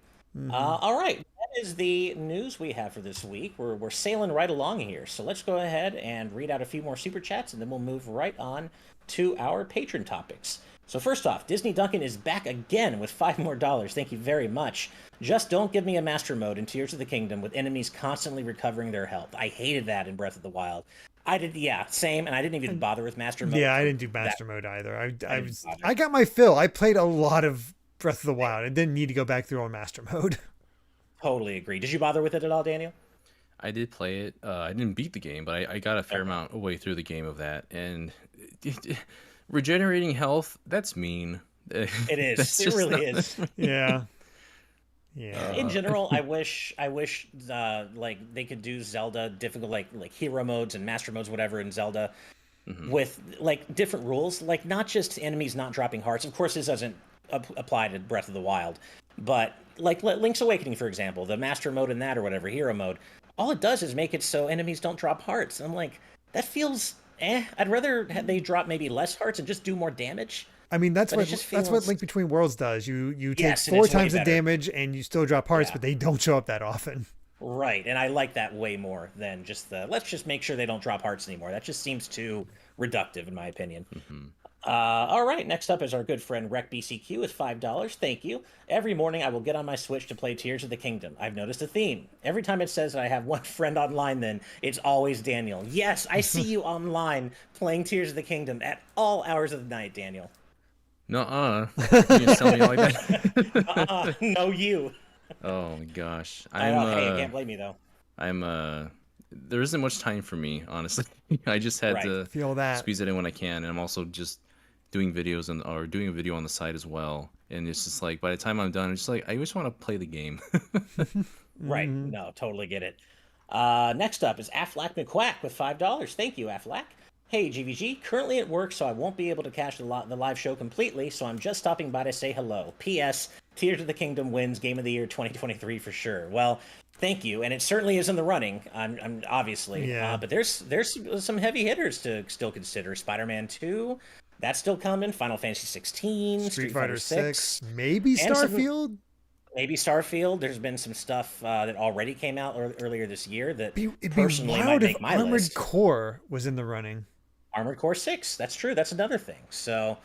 All right, that is the news we have for this week. We're sailing right along here, so let's go ahead and read out a few more super chats, and then we'll move right on to our patron topics. So first off, Disney Duncan is back again with $5 more. Thank you very much. Just don't give me a master mode in Tears of the Kingdom with enemies constantly recovering their health. I hated that in Breath of the Wild. I did, yeah, same, and I didn't even bother with master mode. Yeah, I didn't do master mode either. I got my fill. I played a lot of Breath of the Wild. I didn't need to go back through on master mode. Totally agree. Did you bother with it at all, Daniel? I did play it. I didn't beat the game, but I got a fair amount of way through the game of that. And regenerating health, that's mean. It is. It really is. Yeah. Yeah. In general, I wish like they could do Zelda difficult, like hero modes and master modes, whatever in Zelda, with like different rules, like not just enemies not dropping hearts. Of course, this doesn't apply to Breath of the Wild, but like Link's Awakening, for example, the master mode in that or whatever hero mode, all it does is make it so enemies don't drop hearts. I'm like, that feels I'd rather they drop maybe less hearts and just do more damage. I mean, that's what Link Between Worlds does. You take 4 times the damage and you still drop hearts, but they don't show up that often. Right, and I like that way more than just let's just make sure they don't drop hearts anymore. That just seems too reductive, in my opinion. All right, next up is our good friend RecBCQ with $5. Thank you. Every morning I will get on my Switch to play Tears of the Kingdom. I've noticed a theme. Every time it says that I have one friend online, then it's always Daniel. Yes, I see you online playing Tears of the Kingdom at all hours of the night, Daniel. Nuh-uh. You just tell me like that? No, you. Oh my gosh. Hey, you can't blame me though. There isn't much time for me, honestly. I just had to feel that squeeze it in when I can, and I'm also just doing videos or doing a video on the side as well. And it's just like by the time I'm done, it's just like I just want to play the game. Right. No, totally get it. Next up is Aflac McQuack with $5. Thank you, Aflac. Hey, GVG, currently at work, so I won't be able to catch the live show completely, so I'm just stopping by to say hello. P.S. Tears of the Kingdom wins Game of the Year 2023 for sure. Well, thank you, and it certainly is in the running, I'm obviously. Yeah. But there's some heavy hitters to still consider. Spider-Man 2, that's still coming. Final Fantasy 16, Street Fighter 6, maybe Starfield. Maybe Starfield. There's been some stuff that already came out earlier this year that It'd personally be might wild make if my Armored list. Core was in the running. Armored Core 6, that's true. That's another thing. So,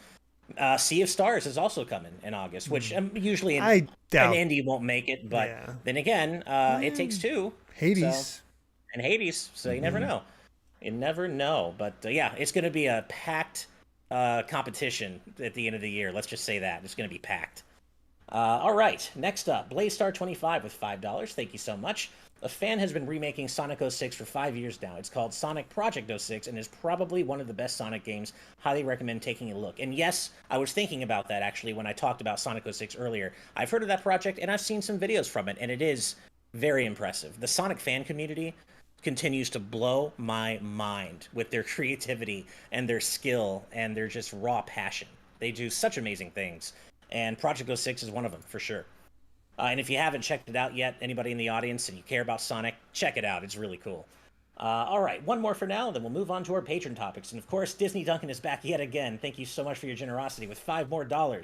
Sea of Stars is also coming in August, which usually an indie won't make it, but then again, It Takes Two. Hades. And Hades, so you never know. You never know. But yeah, it's going to be a packed competition at the end of the year. Let's just say that. It's going to be packed. All right, next up, BlazeStar25 with $5. Thank you so much. A fan has been remaking Sonic 06 for 5 years now. It's called Sonic Project 06 and is probably one of the best Sonic games. Highly recommend taking a look. And yes, I was thinking about that actually when I talked about Sonic 06 earlier. I've heard of that project and I've seen some videos from it, and it is very impressive. The Sonic fan community continues to blow my mind with their creativity and their skill and their just raw passion. They do such amazing things, and Project 06 is one of them for sure. And if you haven't checked it out yet, anybody in the audience and you care about Sonic, check it out. It's really cool. All right, one more for now, then we'll move on to our patron topics. And of course, Disney Duncan is back yet again. Thank you so much for your generosity with $5 more.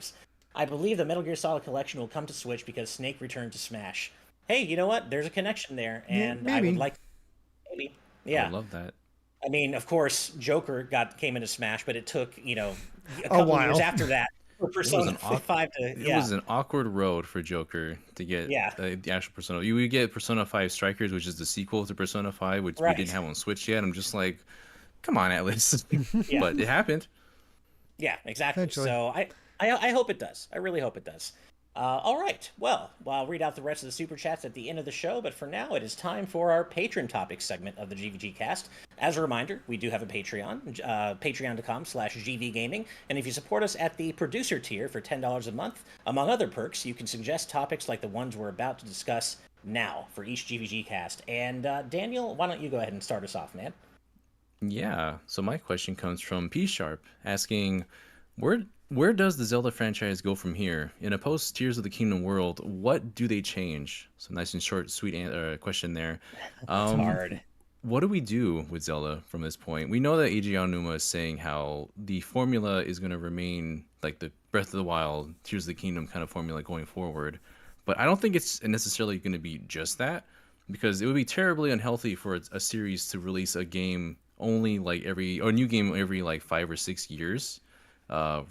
I believe the Metal Gear Solid Collection will come to Switch because Snake returned to Smash. Hey, you know what? There's a connection there, and I would like... Maybe. Yeah. I love that. I mean, of course, Joker came into Smash, but it took, a couple years after that. For Persona 5 to, It was an awkward road for Joker to get the actual Persona. You would get Persona 5 Strikers, which is the sequel to Persona 5, which we didn't have on Switch yet. I'm just like, come on, Atlas. But it happened. Yeah, exactly. Eventually. So I hope it does. I really hope it does. All right. Well, I'll read out the rest of the super chats at the end of the show, but for now, it is time for our patron topics segment of the GVGcast. As a reminder, we do have a Patreon, patreon.com/GVGaming, and if you support us at the producer tier for $10 a month, among other perks, you can suggest topics like the ones we're about to discuss now for each GVGcast. And Daniel, why don't you go ahead and start us off, man? Yeah. So my question comes from P Sharp asking, where Where does the Zelda franchise go from here? In a post Tears of the Kingdom world, what do they change? So nice and short, sweet question there. It's Um, hard. what do we do with Zelda from this point? We know that Eiji Aonuma is saying how the formula is going to remain like the Breath of the Wild, Tears of the Kingdom kind of formula going forward. But I don't think it's necessarily going to be just that, because it would be terribly unhealthy for a series to release a game only like or a new game every like 5 or 6 years,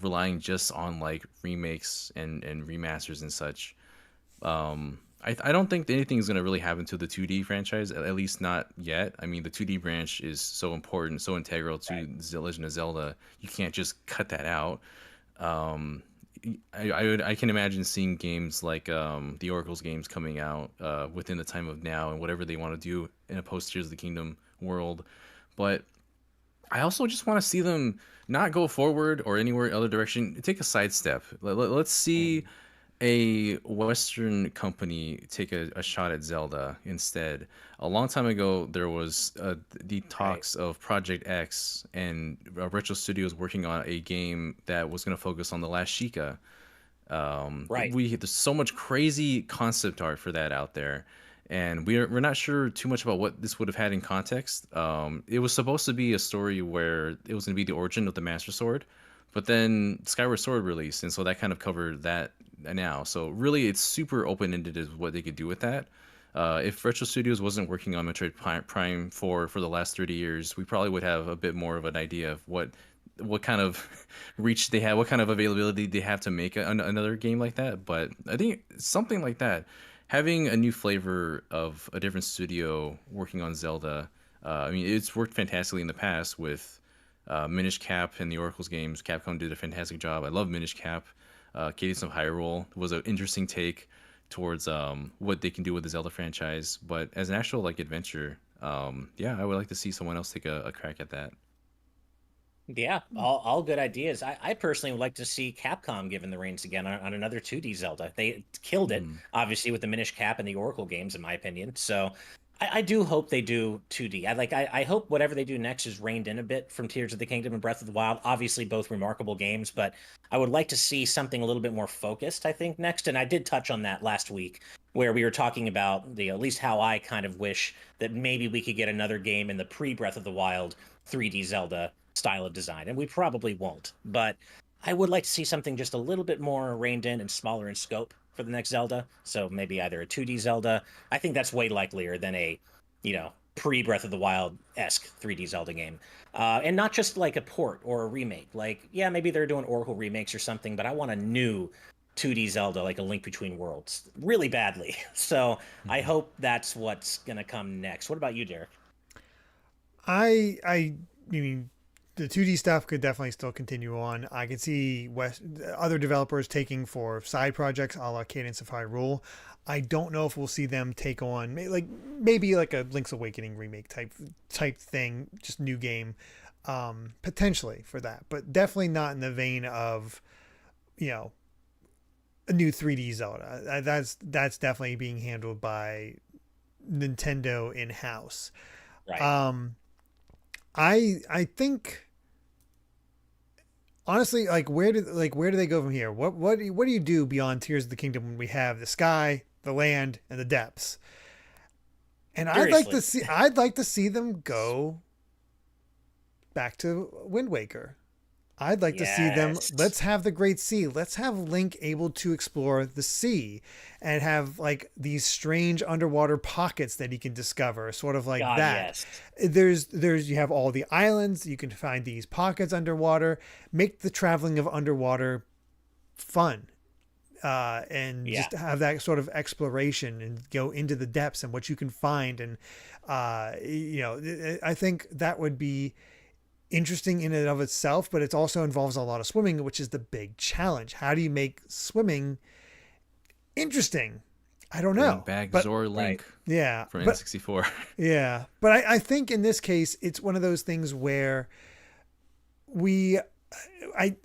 relying just on like remakes and remasters and such. I don't think anything's going to really happen to the 2D franchise, at least not yet. I mean, the 2D branch is so important, so integral to Right. The Legend of Zelda. You can't just cut that out. Um, I can imagine seeing games like the Oracle's games coming out within the time of now and whatever they want to do in a post Tears of the Kingdom world. But I also just want to see them not go forward or anywhere other direction. Take a sidestep. Let's see Mhm. a Western company take a shot at Zelda instead. A long time ago, there was the Right. talks of Project X and Retro Studios working on a game that was going to focus on the last Sheikah. Right. There's so much crazy concept art for that out there, and we're not sure too much about what this would have had in context. It was supposed to be a story where it was going to be the origin of the Master Sword, but then Skyward Sword released, and so that kind of covered that now. So really, it's super open ended as what they could do with that. If Retro Studios wasn't working on Metroid Prime 4 for the last 30 years, we probably would have a bit more of an idea of what kind of reach they have, what kind of availability they have to make another game like that. But I think something like that, having a new flavor of a different studio working on Zelda. I mean, it's worked fantastically in the past with Minish Cap and the Oracle's games. Capcom did a fantastic job. I love Minish Cap. Cadence of Hyrule was an interesting take towards what they can do with the Zelda franchise. But as an actual like adventure, yeah, I would like to see someone else take a crack at that. Yeah, all good ideas. I personally would like to see Capcom given the reins again on another 2D Zelda. They killed it, Mm. obviously, with the Minish Cap and the Oracle games, in my opinion. So I do hope they do 2D. I hope whatever they do next is reined in a bit from Tears of the Kingdom and Breath of the Wild. Obviously, both remarkable games, but I would like to see something a little bit more focused, I think, next. And I did touch on that last week, where we were talking about the at least how I kind of wish that maybe we could get another game in the pre-Breath of the Wild 3D Zelda style of design, and we probably won't. But I would like to see something just a little bit more reined in and smaller in scope for the next Zelda. So maybe either a 2D Zelda. I think that's way likelier than a, pre Breath of the Wild esque 3D Zelda game. And not just like a port or a remake. Like, yeah, maybe they're doing Oracle remakes or something, but I want a new 2D Zelda, like a Link Between Worlds, really badly. So I hope that's what's going to come next. What about you, Derek? I mean, the 2D stuff could definitely still continue on. I can see other developers taking for side projects, a la Cadence of Hyrule. I don't know if we'll see them take on maybe like a Link's Awakening remake type thing, just new game, potentially for that, but definitely not in the vein of you know a new 3D Zelda. That's definitely being handled by Nintendo in house. Right. Um, I think honestly, where do they go from here? What do you do beyond Tears of the Kingdom when we have the sky, the land, and the depths? And Seriously. I'd like to see them go back to Wind Waker. I'd like to see them. Yes. Let's have the Great Sea. Let's have Link able to explore the sea and have like these strange underwater pockets that he can discover, sort of like God, that. yes. You have all the islands. You can find these pockets underwater. Make the traveling of underwater fun. And Yeah. just have that sort of exploration and go into the depths and what you can find. And, I think that would be interesting in and of itself, but it also involves a lot of swimming, which is the big challenge. How do you make swimming interesting? I don't Bring know, back but Zor Right. Link yeah, for but N64. yeah, but I think in this case, it's one of those things where we, I,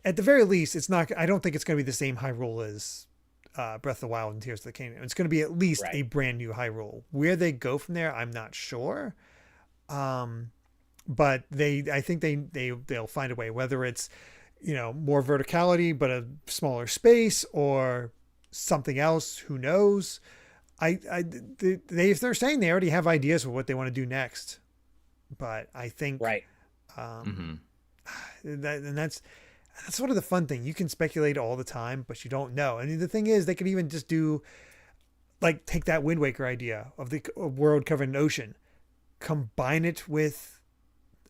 at the very least, it's not. I don't think it's going to be the same Hyrule as Breath of the Wild and Tears of the Kingdom. It's going to be at least Right. a brand new Hyrule. Where they go from there, I'm not sure. Um, but I think they'll find a way. Whether it's more verticality but a smaller space, or something else. Who knows? If they're saying they already have ideas for what they want to do next, but I think Right. that's sort of the fun thing. You can speculate all the time, but you don't know. And the thing is, they could even just do like take that Wind Waker idea of the world covered in ocean, combine it with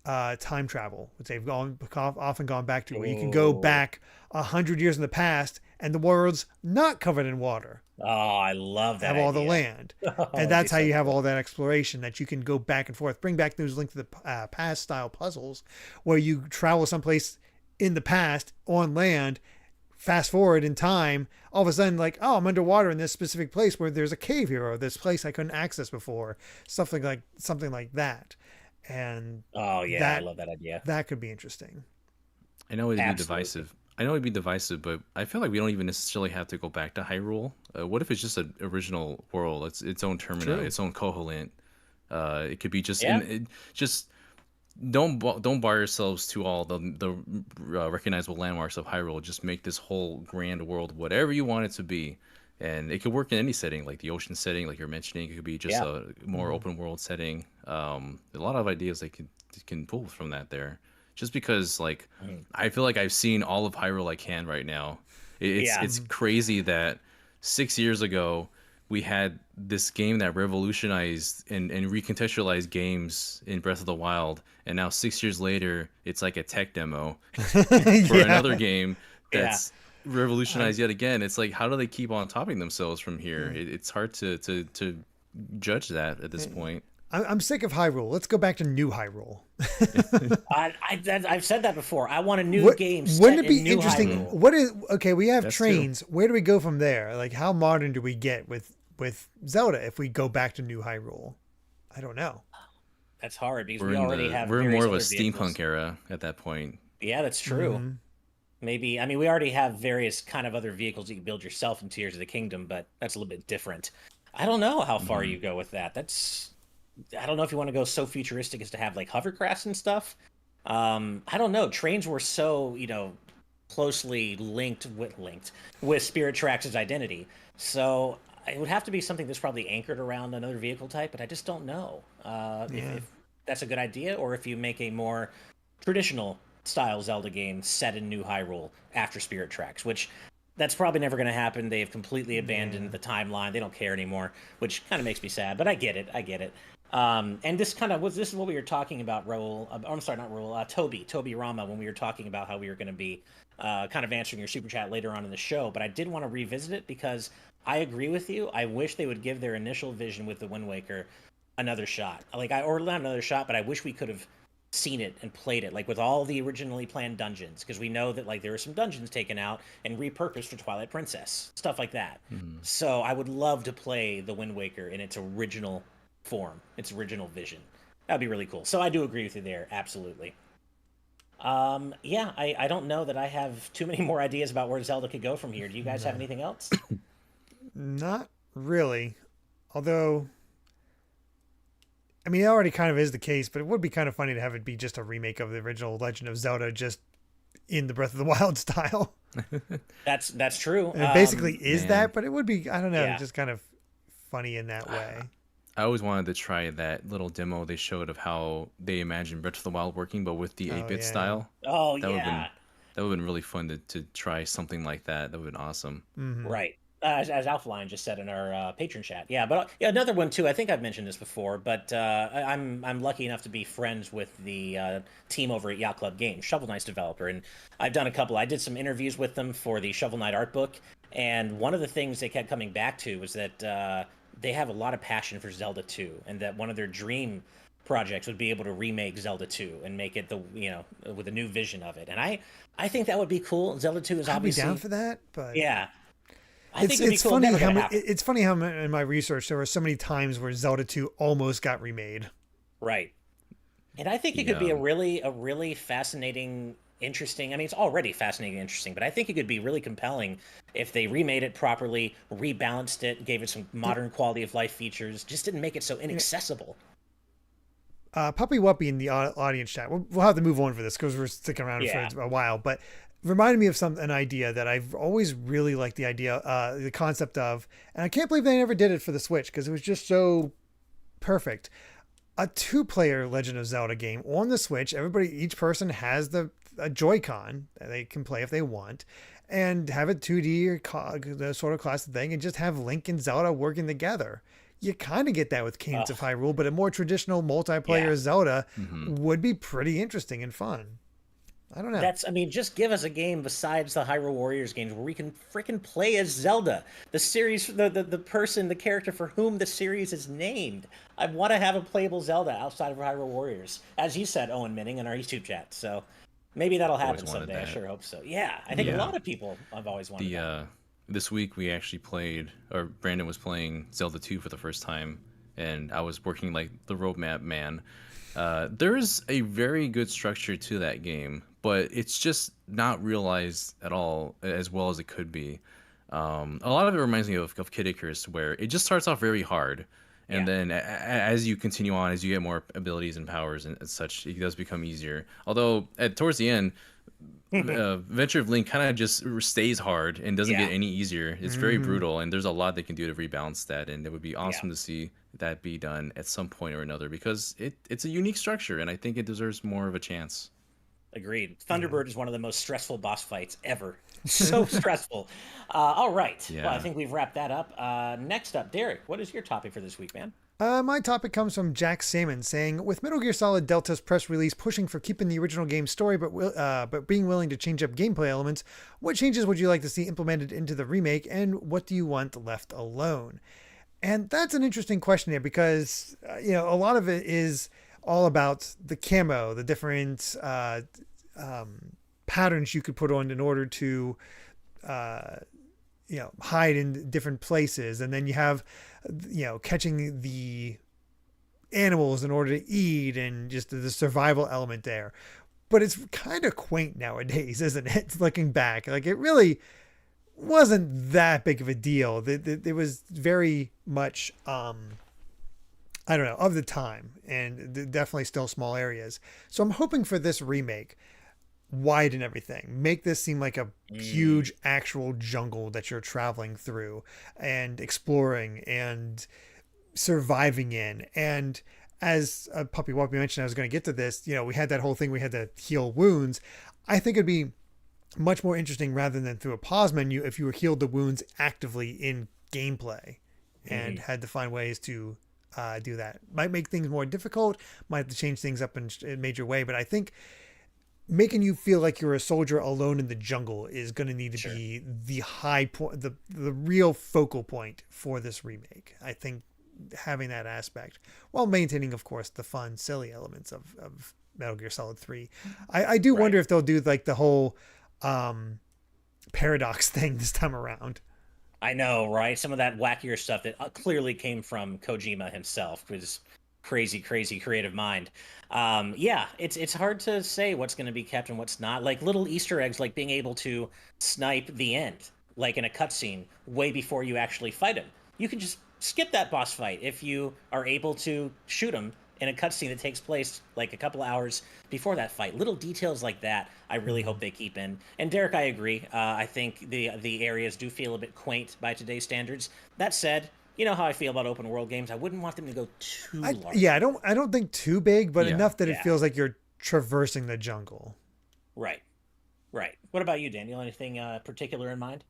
time travel, which they've often gone back to, where you can go back 100 years in the past and the world's not covered in water. Oh, I love that. Have all the land. And that's how you have all that exploration, that you can go back and forth, bring back those Link to the Past style puzzles where you travel someplace in the past on land, fast forward in time, all of a sudden like, oh, I'm underwater in this specific place where there's a cave here, or this place I couldn't access before, something like that. And oh yeah, I love that idea. That could be interesting. I know it'd be divisive. But I feel like we don't even necessarily have to go back to Hyrule. What if it's just an original world? It's its own terminal, its own Koholint. It could be just just don't bar yourselves to all the recognizable landmarks of Hyrule. Just make this whole grand world whatever you want it to be, and it could work in any setting, like the ocean setting, like you're mentioning. It could be just a more open world setting. A lot of ideas they can pull from that there. Just because, like, I feel like I've seen all of Hyrule I can right now. It's crazy that 6 years ago we had this game that revolutionized and recontextualized games in Breath of the Wild, and now 6 years later it's like a tech demo for another game that's revolutionized yet again. It's like, how do they keep on topping themselves from here? It's hard to judge that at this point. I'm sick of Hyrule. Let's go back to new Hyrule. I've said that before. I want a new game. Wouldn't it be interesting? Hyrule. We have trains. True. Where do we go from there? Like, how modern do we get with Zelda if we go back to new Hyrule? I don't know. That's hard because we already have. We're in more of a steampunk era at that point. Yeah, that's true. Mm-hmm. Maybe, I mean, we already have various kind of other vehicles you can build yourself in Tears of the Kingdom, but that's a little bit different. I don't know how far you go with that. I don't know if you want to go so futuristic as to have like hovercrafts and stuff. I don't know. Trains were so, closely linked with Spirit Tracks' identity. So it would have to be something that's probably anchored around another vehicle type, but I just don't know if that's a good idea, or if you make a more traditional style Zelda game set in New Hyrule after Spirit Tracks, which that's probably never going to happen. They've completely abandoned the timeline. They don't care anymore, which kind of makes me sad, but I get it. And this is what we were talking about, Raul. I'm sorry, not Raul. Toby Rama, when we were talking about how we were going to be kind of answering your super chat later on in the show. But I did want to revisit it because I agree with you. I wish they would give their initial vision with the Wind Waker another shot. Or not another shot, but I wish we could have seen it and played it, like with all the originally planned dungeons, because we know that like there were some dungeons taken out and repurposed for Twilight Princess, stuff like that. So I would love to play the Wind Waker in its original form, its original vision. That'd be really cool. So I do agree with you there, absolutely. I don't know that I have too many more ideas about where Zelda could go from here. Do you guys have anything else? Not really, although I mean, it already kind of is the case, but it would be kind of funny to have it be just a remake of the original Legend of Zelda, just in the Breath of the Wild style. That's true. And it basically is that, but it would be, I don't know, just kind of funny in that way. I always wanted to try that little demo they showed of how they imagined Breath of the Wild working, but with the 8-bit style. Oh, that would have been really fun to try something like that. That would have been awesome. Mm-hmm. Right. As Alphaline just said in our Patron chat. Yeah, but another one too. I think I've mentioned this before, but I'm lucky enough to be friends with the team over at Yacht Club Games, Shovel Knight's developer, and I've done a couple. I did some interviews with them for the Shovel Knight art book, and one of the things they kept coming back to was that they have a lot of passion for Zelda 2, and that one of their dream projects would be able to remake Zelda 2 and make it with a new vision of it. And I think that would be cool. Zelda 2 is obviously I'd be down for that, but yeah. It's funny how in my research there were so many times where Zelda 2 almost got remade. Right. And I think it could be a really fascinating, interesting. I mean, it's already fascinating and interesting, but I think it could be really compelling if they remade it properly, rebalanced it, gave it some modern quality of life features, just didn't make it so inaccessible. Puppy Wuppy in the audience chat. We'll have to move on for this because we're sticking around for a while, but reminded me of an idea that I've always really liked the concept of, and I can't believe they never did it for the Switch because it was just so perfect. A 2-player Legend of Zelda game on the Switch. Each person has a Joy-Con that they can play if they want, and have a 2D or the sort of classic thing, and just have Link and Zelda working together. You kind of get that with Cadence of Hyrule, but a more traditional multiplayer Zelda would be pretty interesting and fun. I don't know. I mean, just give us a game besides the Hyrule Warriors games where we can freaking play as Zelda, the series, the character for whom the series is named. I want to have a playable Zelda outside of Hyrule Warriors, as you said, Owen Minning, in our YouTube chat. So maybe that'll happen someday. I sure hope so. Yeah, I think a lot of people have always wanted that. This week we actually played, or Brandon was playing Zelda 2 for the first time, and I was working like the roadmap man. There's a very good structure to that game, but it's just not realized at all as well as it could be. A lot of it reminds me of Kid Icarus, where it just starts off very hard, and then as you continue on, as you get more abilities and powers and such, it does become easier. Although towards the end, Venture of Link kind of just stays hard and doesn't get any easier. It's very brutal, and there's a lot they can do to rebalance that, and it would be awesome to see that be done at some point or another, because it's a unique structure, and I think it deserves more of a chance. Agreed. Thunderbird is one of the most stressful boss fights ever. So stressful. All right. Yeah. Well, I think we've wrapped that up. Next up, Derrick, what is your topic for this week, man? My topic comes from Jack Salmon saying, with Metal Gear Solid Delta's press release pushing for keeping the original game story but being willing to change up gameplay elements, what changes would you like to see implemented into the remake, and what do you want left alone? And that's an interesting question here because, a lot of it is all about the camo, the different patterns you could put on in order to hide in different places. And then you have, catching the animals in order to eat, and just the survival element there. But it's kind of quaint nowadays, isn't it? Looking back, like, it really wasn't that big of a deal. It was very much, I don't know, of the time, and definitely still small areas. So I'm hoping for this remake, widen everything, make this seem like a huge actual jungle that you're traveling through and exploring and surviving in. And as Puppy Whoppy mentioned, I was going to get to this, we had that whole thing, we had to heal wounds. I think it'd be much more interesting, rather than through a pause menu, if you were healed the wounds actively in gameplay and had to find ways to do that. Might make things more difficult, might have to change things up in a major way, but I think making you feel like you're a soldier alone in the jungle is going to need to be the high point, the real focal point for this remake. I think having that aspect, while maintaining, of course, the fun, silly elements of Metal Gear Solid 3. I do wonder if they'll do like the whole paradox thing this time around. I know, right? Some of that wackier stuff that clearly came from Kojima himself, his crazy creative mind. It's hard to say what's going to be kept and what's not. Like little Easter eggs, like being able to snipe the end, like in a cutscene, way before you actually fight him. You can just skip that boss fight if you are able to shoot him in a cutscene that takes place like a couple hours before that fight. Little details like that, I really hope they keep in. And Derrick, I agree. I think the areas do feel a bit quaint by today's standards. That said, you know how I feel about open world games. I wouldn't want them to go too large. Yeah, I don't think too big, but enough that it feels like you're traversing the jungle. Right. What about you, Daniel? Anything particular in mind?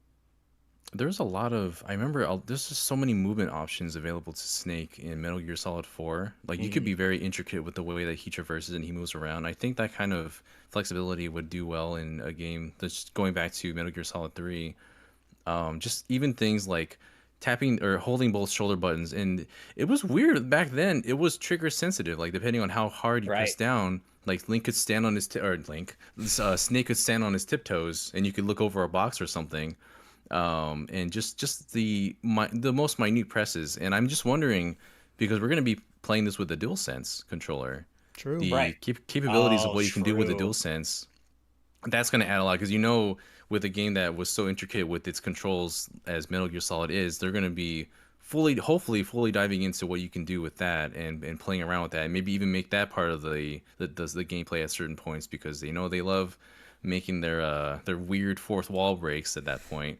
There's a lot of, I remember there's just so many movement options available to Snake in Metal Gear Solid 4. Like you could be very intricate with the way that he traverses and he moves around. I think that kind of flexibility would do well in a game that's going back to Metal Gear Solid 3. Just even things like tapping or holding both shoulder buttons. And it was weird back then. It was trigger sensitive, like depending on how hard you press down. Like Link could stand on his Snake could stand on his tiptoes, and you could look over a box or something. And just the most minute presses. And I'm just wondering, because we're going to be playing this with the DualSense controller. True. The capabilities of what you can do with the DualSense, that's going to add a lot. Because with a game that was so intricate with its controls as Metal Gear Solid is, they're going to be hopefully fully diving into what you can do with that and playing around with that, and maybe even make that part of the gameplay at certain points, because they know they love making their weird fourth wall breaks at that point.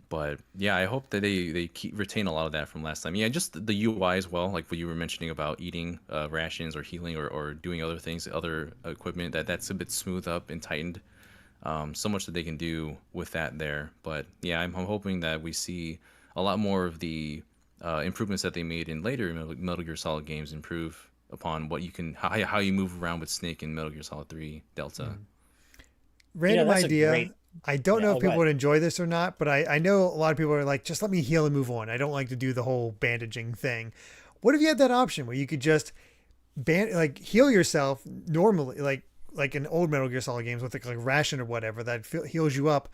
But yeah, I hope that they keep retain a lot of that from last time. Yeah, just the UI as well, like what you were mentioning about eating rations or healing or doing other things, other equipment, that's a bit smoothed up and tightened. So much that they can do with that there. But yeah, I'm hoping that we see a lot more of the improvements that they made in later Metal Gear Solid games improve upon what you can how you move around with Snake in Metal Gear Solid 3 Delta. Random That's a idea. great. I don't Yeah, know oh, if go people ahead. would enjoy this or not, but I know a lot of people are like, just let me heal and move on. I don't like to do the whole bandaging thing. What if you had that option where you could just like heal yourself normally, like in old Metal Gear Solid games with like ration or whatever that heals you up,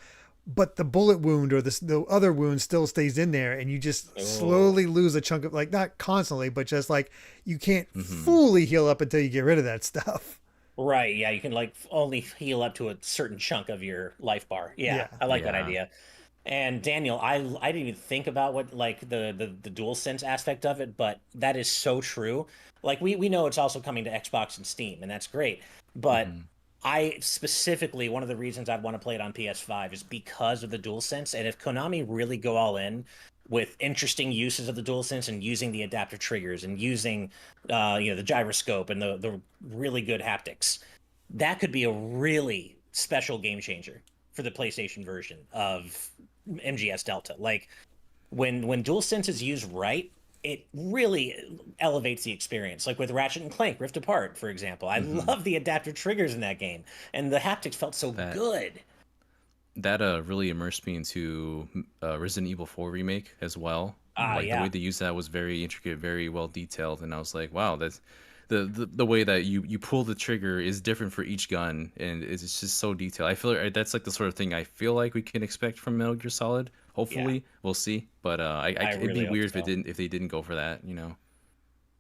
but the bullet wound or the other wound still stays in there, and you just Oh, slowly lose a chunk of, like, not constantly, but just like you can't Hmm. fully heal up until you get rid of that stuff. right. Yeah, you can like only heal up to a certain chunk of your life bar. Yeah, Yeah. I like that Yeah. idea. And Daniel, I didn't even think about what like the dual sense aspect of it, but that is so true. Like we know it's also coming to Xbox and Steam, and that's great. But Hmm. I specifically one of the reasons I'd want to play it on PS5 is because of the dual sense. And if Konami really go all in with interesting uses of the dual sense and using the adaptive triggers and using the gyroscope and the really good haptics, that could be a really special game changer for the PlayStation version of MGS Delta. Like when DualSense is used right, it really elevates the experience. Like with Ratchet and Clank Rift Apart, for example. I Hmm. love the adaptive triggers in that game, and the haptics felt so That good. really immersed me into Resident Evil 4 remake as well. Ah, Like the way yeah. they used that was very intricate, very well detailed, and I was like, wow, that's the way that you pull the trigger is different for each gun, and it's just so detailed. I feel like that's like the sort of thing I feel like we can expect from Metal Gear Solid. Yeah, Hopefully, we'll see. But I it'd be really hope weird so. if they didn't go for that, you know?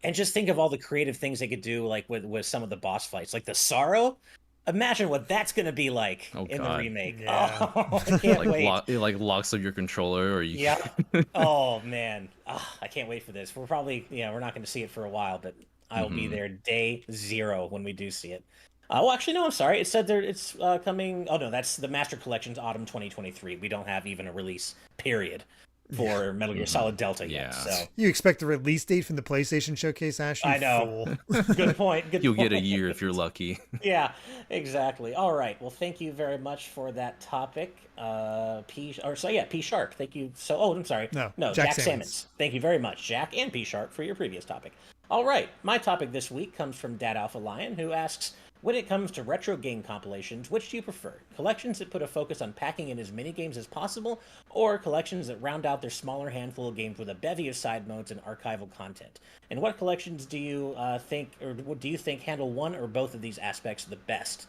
And just think of all the creative things they could do, like with some of the boss fights, like the Sorrow. Imagine what that's gonna be like Oh in the God, remake. Yeah. Oh, I can't wait. it like locks up your controller, or you. Yep. Oh man, I can't wait for this. We're probably, we're not going to see it for a while, but I will be Hmm. there day zero when we do see it. Well, actually, no, I'm sorry. It said there it's coming. Oh no, that's the Master Collection's autumn 2023. We don't have even a release period Yeah. for Metal Gear Hmm. Solid Delta yet. Yeah. So You expect the release date from the PlayStation Showcase, Ash? You I know. fool. Good point. Good You'll get a point. year if you're lucky. Yeah, exactly. All right. Well, thank you very much for that topic. P Shark. Thank you. I'm sorry. No, No, Jack Jack Sammons. Sammons. Thank you very much, Jack and P Shark, for your previous topic. All right. My topic this week comes from Dad Alpha Lion, who asks, when it comes to retro game compilations, which do you prefer? Collections that put a focus on packing in as many games as possible, or collections that round out their smaller handful of games with a bevy of side modes and archival content? And what collections do you think handle one or both of these aspects the best?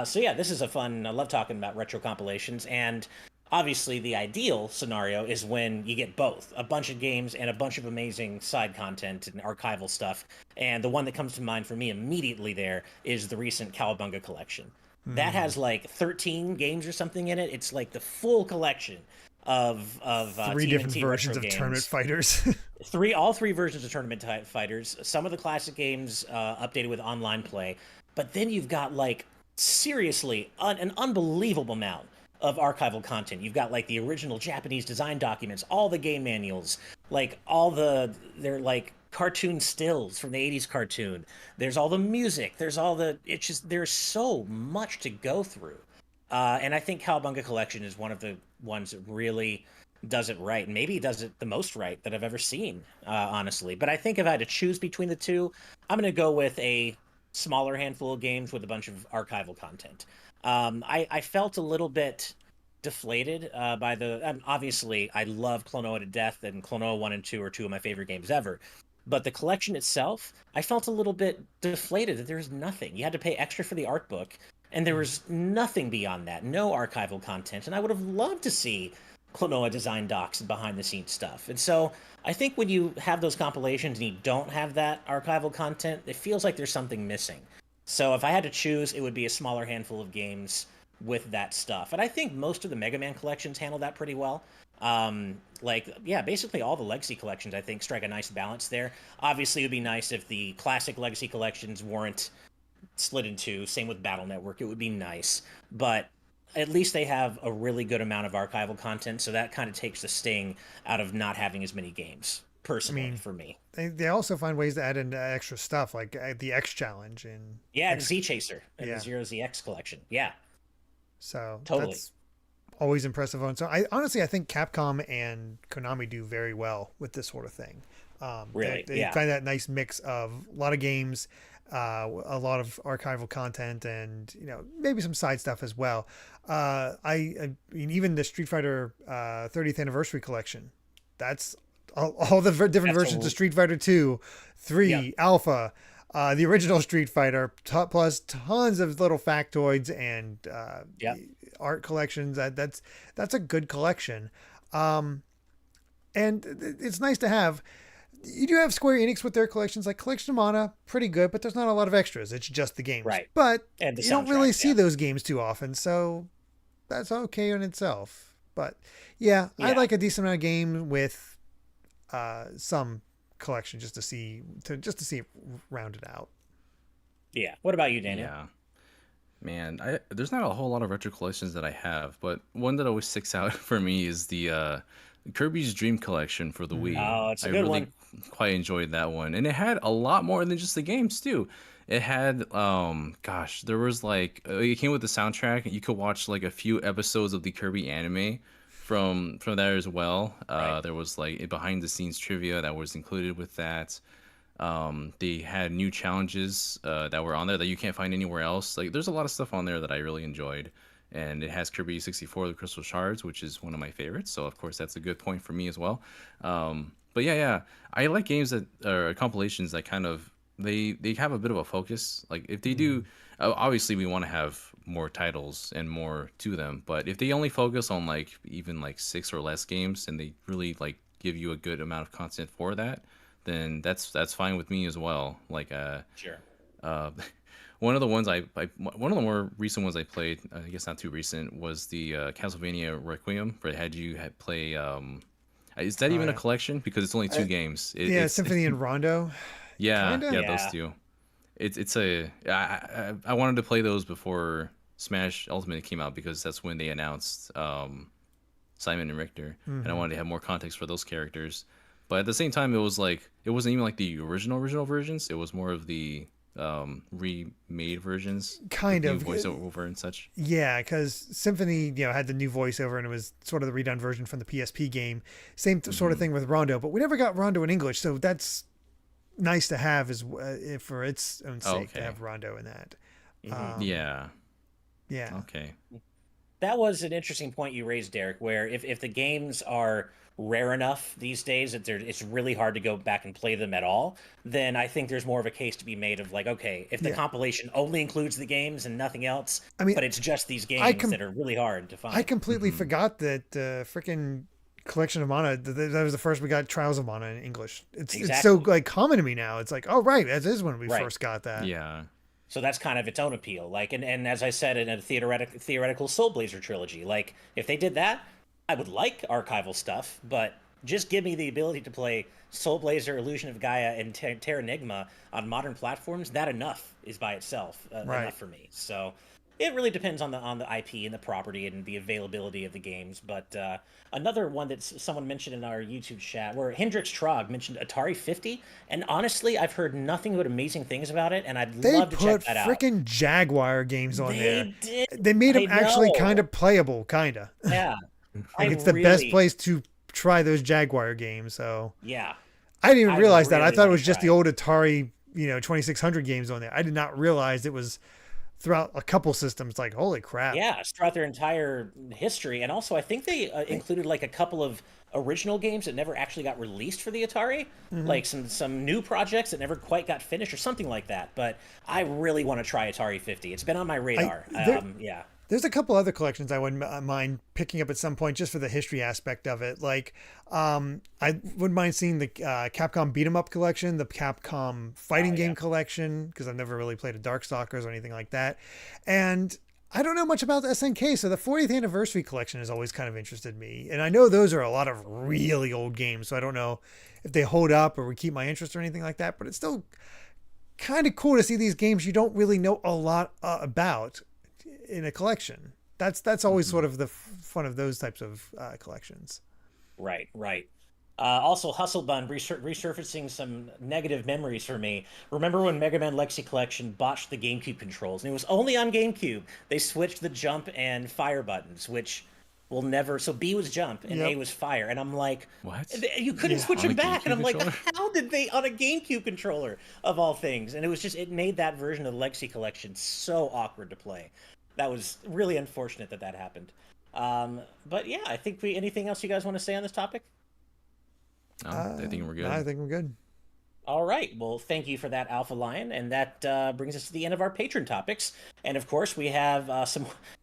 So yeah, this is a fun. I love talking about retro compilations, and obviously the ideal scenario is when you get both a bunch of games and a bunch of amazing side content and archival stuff. And the one that comes to mind for me immediately there is the recent Cowabunga collection. That Hmm. has like 13 games or something in it. It's like the full collection of Three different TMNT versions retro of Tournament games. Fighters. All three versions of Tournament Fighters. Some of the classic games updated with online play, but then you've got like seriously an unbelievable amount of archival content. You've got like the original Japanese design documents, all the game manuals, like they're like cartoon stills from the 80s cartoon. There's all the music. It's just, there's so much to go through. And I think Cowabunga Collection is one of the ones that really does it right. Maybe does it the most right that I've ever seen, honestly. But I think if I had to choose between the two, I'm going to go with a smaller handful of games with a bunch of archival content. I felt a little bit deflated by obviously, I love Klonoa to death, and Klonoa 1 and 2 are two of my favorite games ever. But the collection itself, I felt a little bit deflated that there's nothing. You had to pay extra for the art book, and there was nothing beyond that, no archival content. And I would have loved to see Klonoa design docs and behind the scenes stuff. And so I think when you have those compilations and you don't have that archival content, it feels like there's something missing. So if I had to choose, it would be a smaller handful of games with that stuff. And I think most of the Mega Man collections handle that pretty well. Yeah, basically all the Legacy collections, I think, strike a nice balance there. Obviously, it would be nice if the classic Legacy collections weren't split in two. Same with Battle Network. It would be nice. But at least they have a really good amount of archival content, so that kind of takes the sting out of not having as many games. I Personally, mean, for me, they also find ways to add in extra stuff like the X challenge and yeah, and X, Z Chaser and yeah. the Zero ZX collection, yeah, So totally, that's always impressive. On so I honestly I think Capcom and Konami do very well with this sort of thing. really, They yeah, find that nice mix of a lot of games, a lot of archival content, and maybe some side stuff as well. I mean even the Street Fighter 30th anniversary collection. That's all the different that's versions a of Street Fighter 2, yep, 3, Alpha, the original Street Fighter, plus tons of little factoids and yep, art collections. That's a good collection, and it's nice to have. You do have Square Enix with their collections, like Collection of Mana, pretty good, but there's not a lot of extras. It's just the games. right, But and the you don't really soundtracks, see yeah, those games too often, so that's okay in itself. But yeah, I yeah, like a decent amount of game with some collection just to see it rounded out. yeah. What about you, Daniel? Yeah. Man, there's not a whole lot of retro collections that I have, but one that always sticks out for me is the Kirby's Dream Collection for the Wii. Oh, it's I a good really one. quite enjoyed that one, and it had a lot more than just the games too. It had gosh, there was like it came with the soundtrack. You could watch like a few episodes of the Kirby anime from there as well. Right. There was like behind the scenes trivia that was included with that. They had new challenges that were on there that you can't find anywhere else. Like there's a lot of stuff on there that I really enjoyed, and it has Kirby 64 the Crystal Shards, which is one of my favorites, so of course that's a good point for me as well. But yeah, I like games that are compilations that kind of they have a bit of a focus. Like if they do, obviously we want to have more titles and more to them, but if they only focus on like even like 6 or less games and they really like give you a good amount of content for that, then that's fine with me as well. Like Sure. uh one of the ones one of the more recent ones I played, I guess not too recent, was the Castlevania Requiem, where it had you play is that Oh even a yeah, collection because it's only two uh, games? yeah, It's Symphony and Rondo, yeah, kinda. yeah, those Yeah. two. It's a I wanted to play those before Smash Ultimate came out because that's when they announced Simon and Richter, and I Hmm. wanted to have more context for those characters. But at the same time, it was like it wasn't even like the original versions. It was more of the remade versions with Kind new of. voiceover and such. Yeah, because Symphony, had the new voiceover and it was sort of the redone version from the PSP game. Same sort of Hmm. thing with Rondo, but we never got Rondo in English, so that's nice to have as for its own sake to Okay. have Rondo in that. Hmm. Yeah. Yeah, Okay. That was an interesting point you raised, Derek, where if the games are rare enough these days that it's really hard to go back and play them at all, then I think there's more of a case to be made of like, okay, if the yeah. compilation only includes the games and nothing else, I mean, but it's just these I games that are really hard to I find. completely Hmm. forgot that freaking Collection of Mana. That was the first we got Trials of Mana in English. It's so Exactly. like common to me now. It's like, oh right, that is when we Right. first got that. Yeah. So that's kind of its own appeal. Like, and as I said in a theoretical Soul Blazer trilogy, like if they did that, I would like archival stuff, but just give me the ability to play Soul Blazer, Illusion of Gaia, and Terranigma on modern platforms. That enough is by itself Right. enough for me. So it really depends on the IP and the property and the availability of the games. But another one that someone mentioned in our YouTube chat, where Hendrix Trog mentioned Atari 50, and honestly, I've heard nothing but amazing things about it, and I'd They love to check put that out. freaking Jaguar games on there. They did. They made them I actually kind know. of playable, kind of. Yeah. I Like it's the best really, place to try those Jaguar games. So yeah. I didn't even I realize that. I really thought it want was to just try the it. old Atari, 2600 games on there. I did not realize it was throughout a couple systems. Like, holy crap. Yeah, it's throughout their entire history, and also I think they included like a couple of original games that never actually got released for the Atari, Hmm. like some new projects that never quite got finished or something like that. But I really want to try Atari 50. It's been on my radar. There, Yeah. there's a couple other collections I wouldn't mind picking up at some point just for the history aspect of it. Like, I wouldn't mind seeing the Capcom Beat 'em Up collection, the Capcom Fighting Oh yeah. Game collection, because I've never really played a Darkstalkers or anything like that. And I don't know much about the SNK, so the 40th anniversary collection has always kind of interested me. And I know those are a lot of really old games, so I don't know if they hold up or would keep my interest or anything like that. But it's still kind of cool to see these games you don't really know a lot about in a collection. That's always sort of the fun of those types of collections. Right, right. Also, Hustle Bun resurfacing some negative memories for me. Remember when Mega Man Lexi Collection botched the GameCube controls, and it was only on GameCube. They switched the jump and fire buttons, which will never. So B was jump and A was fire, and I'm like, What? You couldn't switch On them a back, and GameCube I'm like, controller? how did they on a GameCube controller of all things? And it was just it made that version of the Lexi Collection so awkward to play. That was really unfortunate that happened. But yeah, I think anything else you guys want to say on this topic? No, I think we're good. I think we're good. All right. Well, thank you for that, Alpha Lion. And that brings us to the end of our patron topics. And of course, we have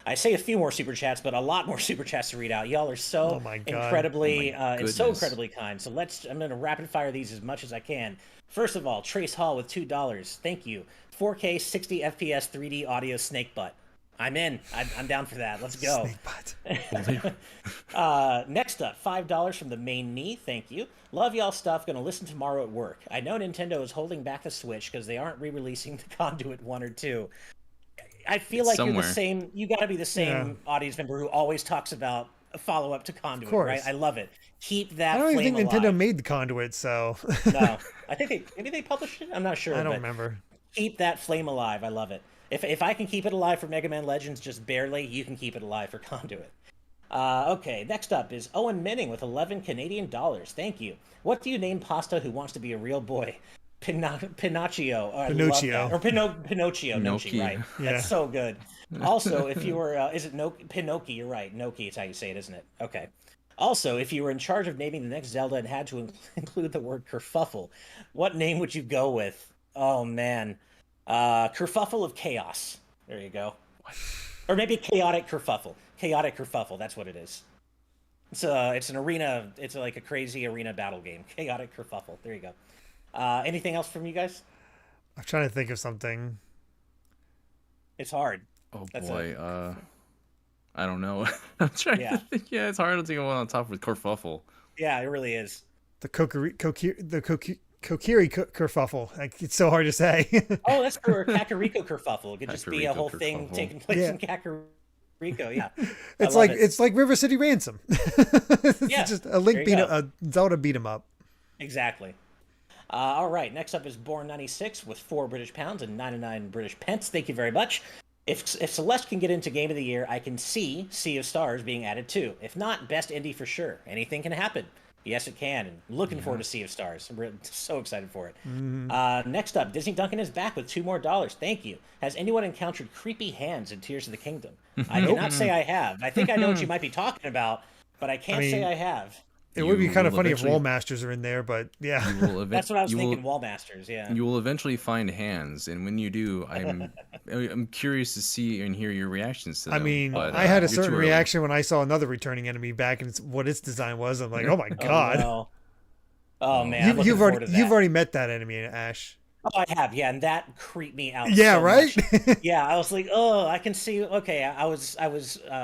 I say a few more super chats, but a lot more super chats to read out. Y'all are so Oh my God. incredibly, Oh my it's so goodness. incredibly kind. So I'm going to rapid fire these as much as I can. First of all, Trace Hall with $2. Thank you. 4K 60 FPS 3D audio snake butt. I'm in. I'm down for that. Let's go. Snake butt. Next up, $5 from the main knee. Thank you. Love y'all stuff. Gonna listen tomorrow at work. I know Nintendo is holding back the Switch because they aren't re-releasing the Conduit 1 or 2. I feel like somewhere. you're the same. You got to be the same audience member who always talks about a follow-up to Conduit, course. right? I love it. Keep that. I don't even flame think alive. Nintendo made the Conduit, so No, I think maybe they published it. I'm not sure. I don't but remember. Keep that flame alive. I love it. If I can keep it alive for Mega Man Legends just barely, you can keep it alive for Conduit. Okay, next up is Owen Menning with 11 Canadian dollars. Thank you. What do you name pasta who wants to be a real boy? Pinocchio. Oh, I love Pinocchio. that. Or Pinocchio. Nochi, right. Yeah. That's so good. Also, if you were, is it Pinoki? You're right. Noki is how you say it, isn't it? Okay. Also, if you were in charge of naming the next Zelda and had to include the word kerfuffle, what name would you go with? Oh, man. Kerfuffle of Chaos. There you go. Or maybe Chaotic Kerfuffle. Chaotic Kerfuffle, that's what it is. It's an arena, it's like a crazy arena battle game. Chaotic Kerfuffle. There you go. Anything else from you guys? I'm trying to think of something. It's hard. Oh That's boy, I don't know. I'm trying Yeah. to think. Yeah, it's hard to think of one on top with kerfuffle. Yeah, it really is. The Kokiri kerfuffle. Like, it's so hard to say. Oh, that's for Kakariko Kerfuffle. It could just be a Kakariko whole thing Kerfuffle. taking place Yeah. in Kakariko. Yeah. It's I love like it. it's like River City Ransom. It's Yeah, just a Link there you beat go. a Zelda beat 'em up. Exactly. All right, next up is Born96 with 4 British pounds and 99 British pence. Thank you very much. If Celeste can get into Game of the Year, I can see Sea of Stars being added too. If not, Best Indie for sure. Anything can happen. Yes, it can. And looking forward to Sea of Stars. I'm so excited for it. Next up, Disney Duncan is back with $2 more. Thank you. Has anyone encountered creepy hands in Tears of the Kingdom? I cannot say I have. I think I know what you might be talking about, but I can't say I have. It would be kind of will funny if eventually- Wall Masters are in there, but yeah. That's what I was you thinking. Will, Wallmasters, yeah. you will eventually find hands, and when you do, I'm curious to see and hear your reactions to them. I mean, but, I had a you're too certain early. reaction when I saw another returning enemy back and what its design was. I'm like, oh my god. No. Oh man, I'm looking You've forward already to that. you've already met that enemy, Ash. Oh, I have, yeah, and that creeped me out. Yeah, so right? much. Yeah, I was like, oh, I can see. Okay, I was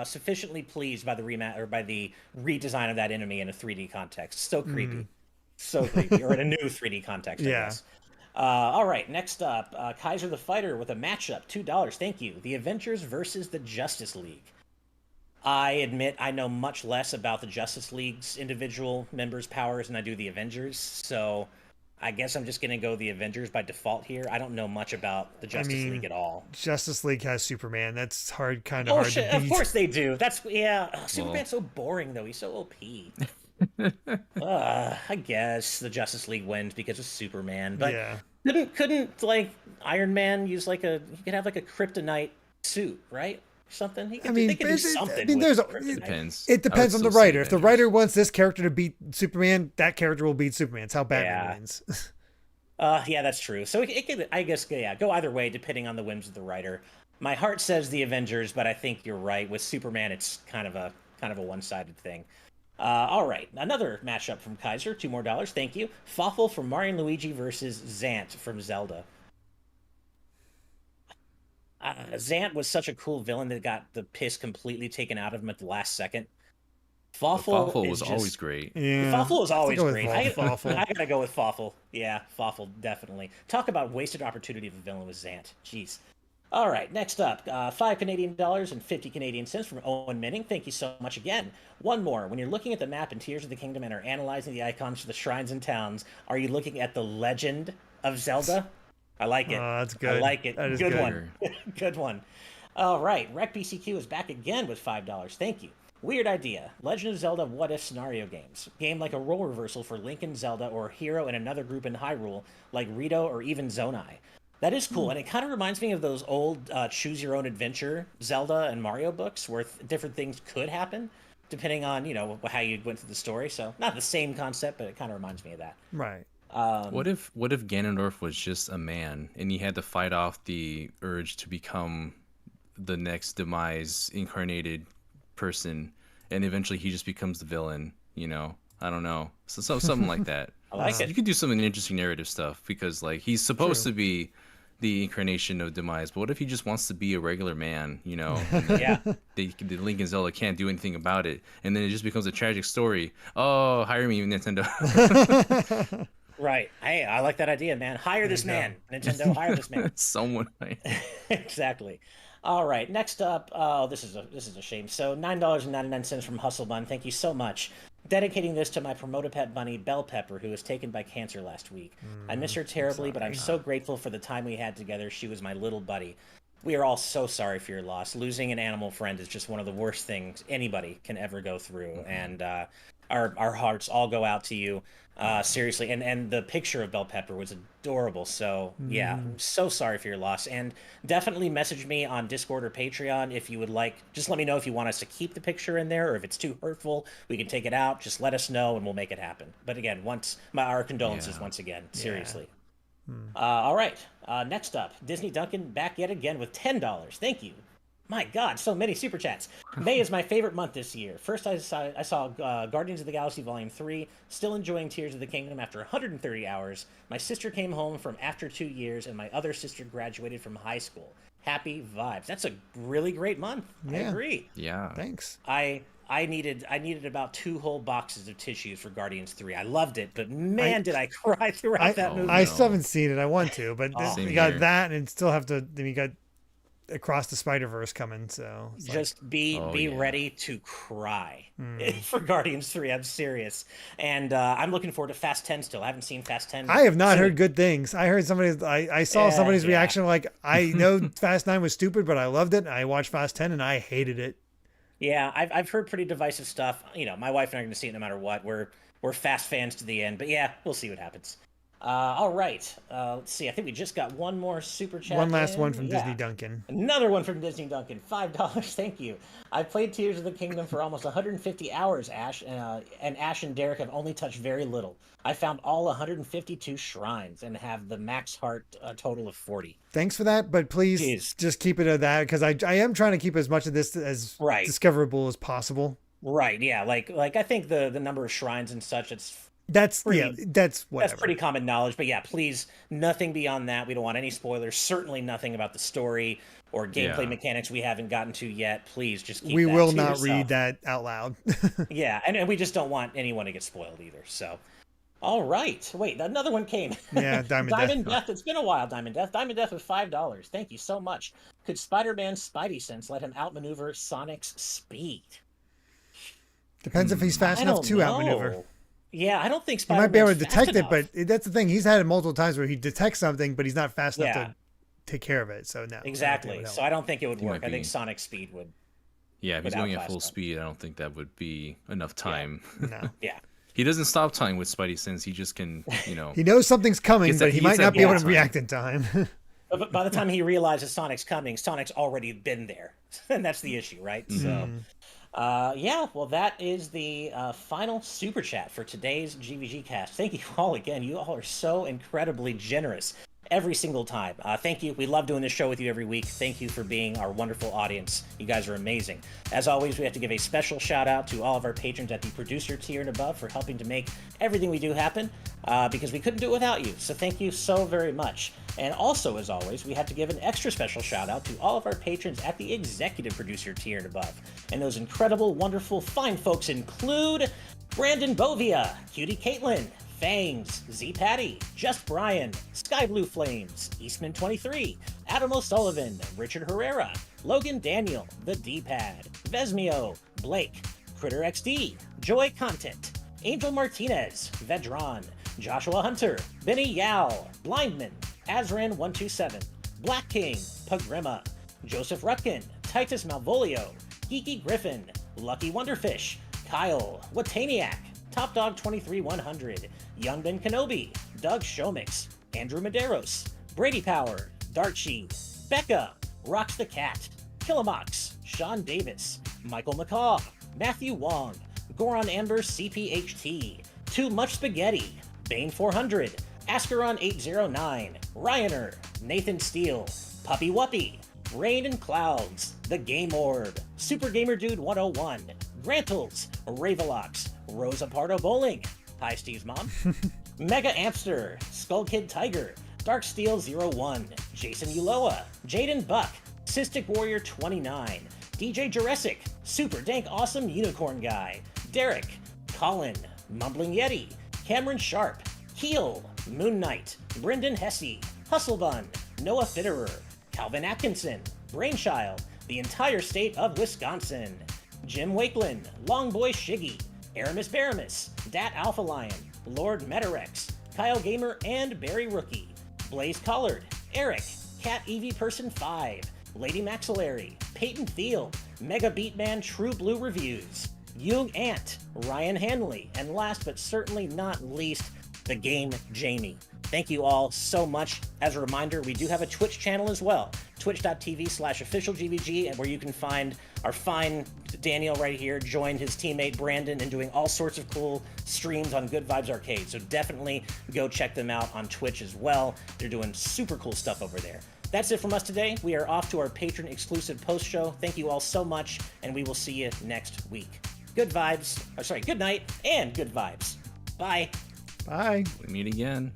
sufficiently pleased by the by the redesign of that enemy in a 3D context. So creepy, so creepy, or in a new 3D context. I Yeah. guess. All right, next up, Kaiser the Fighter with a matchup, $2. Thank you. The Avengers versus the Justice League. I admit I know much less about the Justice League's individual members' powers than I do the Avengers, so I guess I'm just going to go the Avengers by default here. I don't know much about the Justice League at all. Justice League has Superman. That's hard Oh, hard shit, to of beat. course they do. That's, yeah. Superman's so boring, though. He's so OP. I guess the Justice League wins because of Superman, but Yeah. couldn't like Iron Man use like he could have like a kryptonite suit, right? Something. He could, they could do something. I mean, with there's kryptonite. Depends. it depends I on would the still say writer. If the Avengers. writer wants this character to beat Superman, that character will beat Superman. It's how Batman Yeah. wins. Yeah, that's true. So it could, I guess, yeah, go either way depending on the whims of the writer. My heart says the Avengers, but I think you're right. With Superman, it's kind of a one-sided thing. All right, another matchup from Kaiser, $2 more. Thank you. Fawful from Mario and Luigi versus Zant from Zelda. Zant was such a cool villain that got the piss completely taken out of him at the last second. Fawful was is always just- great. Yeah. Fawful is always go with great. Fawful. I gotta go with Fawful. Yeah, Fawful, definitely. Talk about wasted opportunity of a villain with Zant. Jeez. All right, next up, $5 and 50 Canadian cents from Owen Minning. Thank you so much again. One more. When you're looking at the map in Tears of the Kingdom and are analyzing the icons for the shrines and towns, are you looking at the Legend of Zelda? I like it. Oh, that's I good. like it. That is Good good. one. Good one. All right, RecBCQ is back again with $5. Thank you. Weird idea. Legend of Zelda What If scenario games. Game like a role reversal for Link and Zelda or Hero and another group in Hyrule like Rito or even Zonai. That is cool, and it kind of reminds me of those old choose your own adventure Zelda and Mario books where different things could happen depending on, how you went through the story. So not the same concept, but it kind of reminds me of that. Right. What if Ganondorf was just a man and he had to fight off the urge to become the next demise incarnated person, and eventually he just becomes the villain? I don't know. So something like that. I like it. You could do some interesting narrative stuff because like he's supposed to be the incarnation of demise, but what if he just wants to be a regular man? Yeah. The Link and Zelda can't do anything about it, and then it just becomes a tragic story. Oh, hire me, Nintendo. Right. Hey, I like that idea, man. Hire this man. Nintendo, hire this man. Someone. Exactly. All right. Next up, oh, this is a shame. So $9.99 from Hustle Bun. Thank you so much. Dedicating this to my promoted pet bunny, Bell Pepper, who was taken by cancer last week. I miss her terribly, but I'm so grateful for the time we had together. She was my little buddy. We are all so sorry for your loss. Losing an animal friend is just one of the worst things anybody can ever go through. And our hearts all go out to you. Seriously, and the picture of Bell Pepper was adorable. So yeah, I'm so sorry for your loss, and definitely message me on Discord or Patreon if you would like. Just let me know if you want us to keep the picture in there, or if it's too hurtful, we can take it out. Just let us know, and we'll make it happen. But again, our condolences once again. Seriously. All right. Next up, Disney Duncan back yet again with $10. Thank you. My God, so many super chats. May is my favorite month this year. First, I saw Guardians of the Galaxy Volume 3, still enjoying Tears of the Kingdom after 130 hours. My sister came home from after 2 years, and my other sister graduated from high school. Happy vibes. That's a really great month. Yeah. I agree. Yeah. Thanks. I needed about 2 whole boxes of tissues for Guardians 3. I loved it, but man, did I cry throughout that movie. I still haven't seen it. I want to, but Same you got here. that, and still have to. Then you got Across the Spider-Verse coming, so it's Just be ready to cry for Guardians 3. I'm serious. And I'm looking forward to Fast 10 still. I haven't seen Fast 10. I have not heard good things. I heard I saw somebody's reaction like, I know Fast 9 was stupid, but I loved it. I watched Fast 10 and I hated it. Yeah, I've heard pretty divisive stuff. My wife and I are going to see it no matter what. We're Fast fans to the end, but yeah, we'll see what happens. All right. Let's see. I think we just got one more super chat. One last one from Disney Duncan. Another one from Disney Duncan. $5. Thank you. I've played Tears of the Kingdom for almost 150 hours, Ash, and Ash and Derrick have only touched very little. I found all 152 shrines and have the max heart total of 40. Thanks for that, but please just keep it at that, because I am trying to keep as much of this as discoverable as possible. Right. Yeah. Like I think the number of shrines and such, that's whatever. That's pretty common knowledge, but yeah, please, nothing beyond that. We don't want any spoilers. Certainly nothing about the story or gameplay mechanics we haven't gotten to yet. Please just keep. We that will to not yourself. read that out loud. Yeah, and we just don't want anyone to get spoiled either. So, all right, wait, another one came. Yeah, Diamond Death. It's been a while. Diamond Death with $5. Thank you so much. Could Spider-Man's Spidey sense let him outmaneuver Sonic's speed? Depends if he's fast enough to outmaneuver. Yeah, I don't think Spider-Man might be able to detect it, but that's the thing. He's had it multiple times where he detects something, but he's not fast enough to take care of it. So no. Exactly. So I don't think it would work. I think Sonic's speed would. Yeah, if he's going at full speed, I don't think that would be enough time. Yeah. No. Yeah. He doesn't stop time with Spidey sense. He just can, he knows something's coming, but he might not be able to react in time. But by the time he realizes Sonic's coming, Sonic's already been there. And that's the issue, right? So. Well, that is the final super chat for today's GVGcast. Thank you all again. You all are so incredibly generous every single time. Thank you. We love doing this show with you every week. Thank you for being our wonderful audience. You guys are amazing. As always, we have to give a special shout out to all of our patrons at the producer tier and above for helping to make everything we do happen, because we couldn't do it without you. So thank you so very much. And also, as always, we have to give an extra special shout out to all of our patrons at the executive producer tier and above. And those incredible, wonderful, fine folks include Brandon Bovia, Cutie Caitlin, Fangs, Z Patty, Just Brian, Sky Blue Flames, Eastman 23, Adam O'Sullivan, Richard Herrera, Logan Daniel, The D-Pad, Vesmio, Blake, Critter XD, Joy Content, Angel Martinez, Vedron, Joshua Hunter, Benny Yao, Blindman, Azran127, Black King, Pagrima, Joseph Rutkin, Titus Malvolio, Geeky Griffin, Lucky Wonderfish, Kyle, Wataniac, Top Dog 23100, Young Ben Kenobi, Doug Shomix, Andrew Medeiros, Brady Power, Darksheen, Becca, Rocks the Cat, Killamox, Sean Davis, Michael McCaw, Matthew Wong, Goron Amber CPHT, Too Much Spaghetti, Bane 400, Ascaron 809, Ryaner, Nathan Steele, Puppy Wuppy, Rain and Clouds, The Game Orb, Super Gamer Dude 101, Grantles, Ravelox, Rosa Pardo Bowling, hi Steve's mom, Mega Amster, Skull Kid Tiger, Dark Steel 01, Jason Uloa, Jaden Buck, Cystic Warrior 29, DJ Jurassic, Super Dank Awesome Unicorn Guy, Derrick, Colin, Mumbling Yeti, Cameron Sharp, Keel, Moon Knight, Brendan Hesse, Hustlebun, Noah Fitterer, Calvin Atkinson, Brainchild, the entire state of Wisconsin, Jim Wakeland, Longboy Shiggy, Aramis Baramis, Dat Alpha Lion, Lord Metarex, Kyle Gamer and Barry Rookie, Blaze Collard, Eric, Cat Evie Person 5, Lady Maxillary, Peyton Field, Mega Beatman True Blue Reviews, Jung Ant, Ryan Hanley, and last but certainly not least, the Game Jamie. Thank you all so much. As a reminder, we do have a Twitch channel as well, twitch.tv/officialgvg, and where you can find our fine Daniel right here join his teammate Brandon and doing all sorts of cool streams on Good Vibes Arcade. So definitely go check them out on Twitch as well. They're doing super cool stuff over there. That's it from us today. We are off to our Patron exclusive post show. Thank you all so much, and we will see you next week. Good vibes, good night, and good vibes. Bye. Bye. We meet again.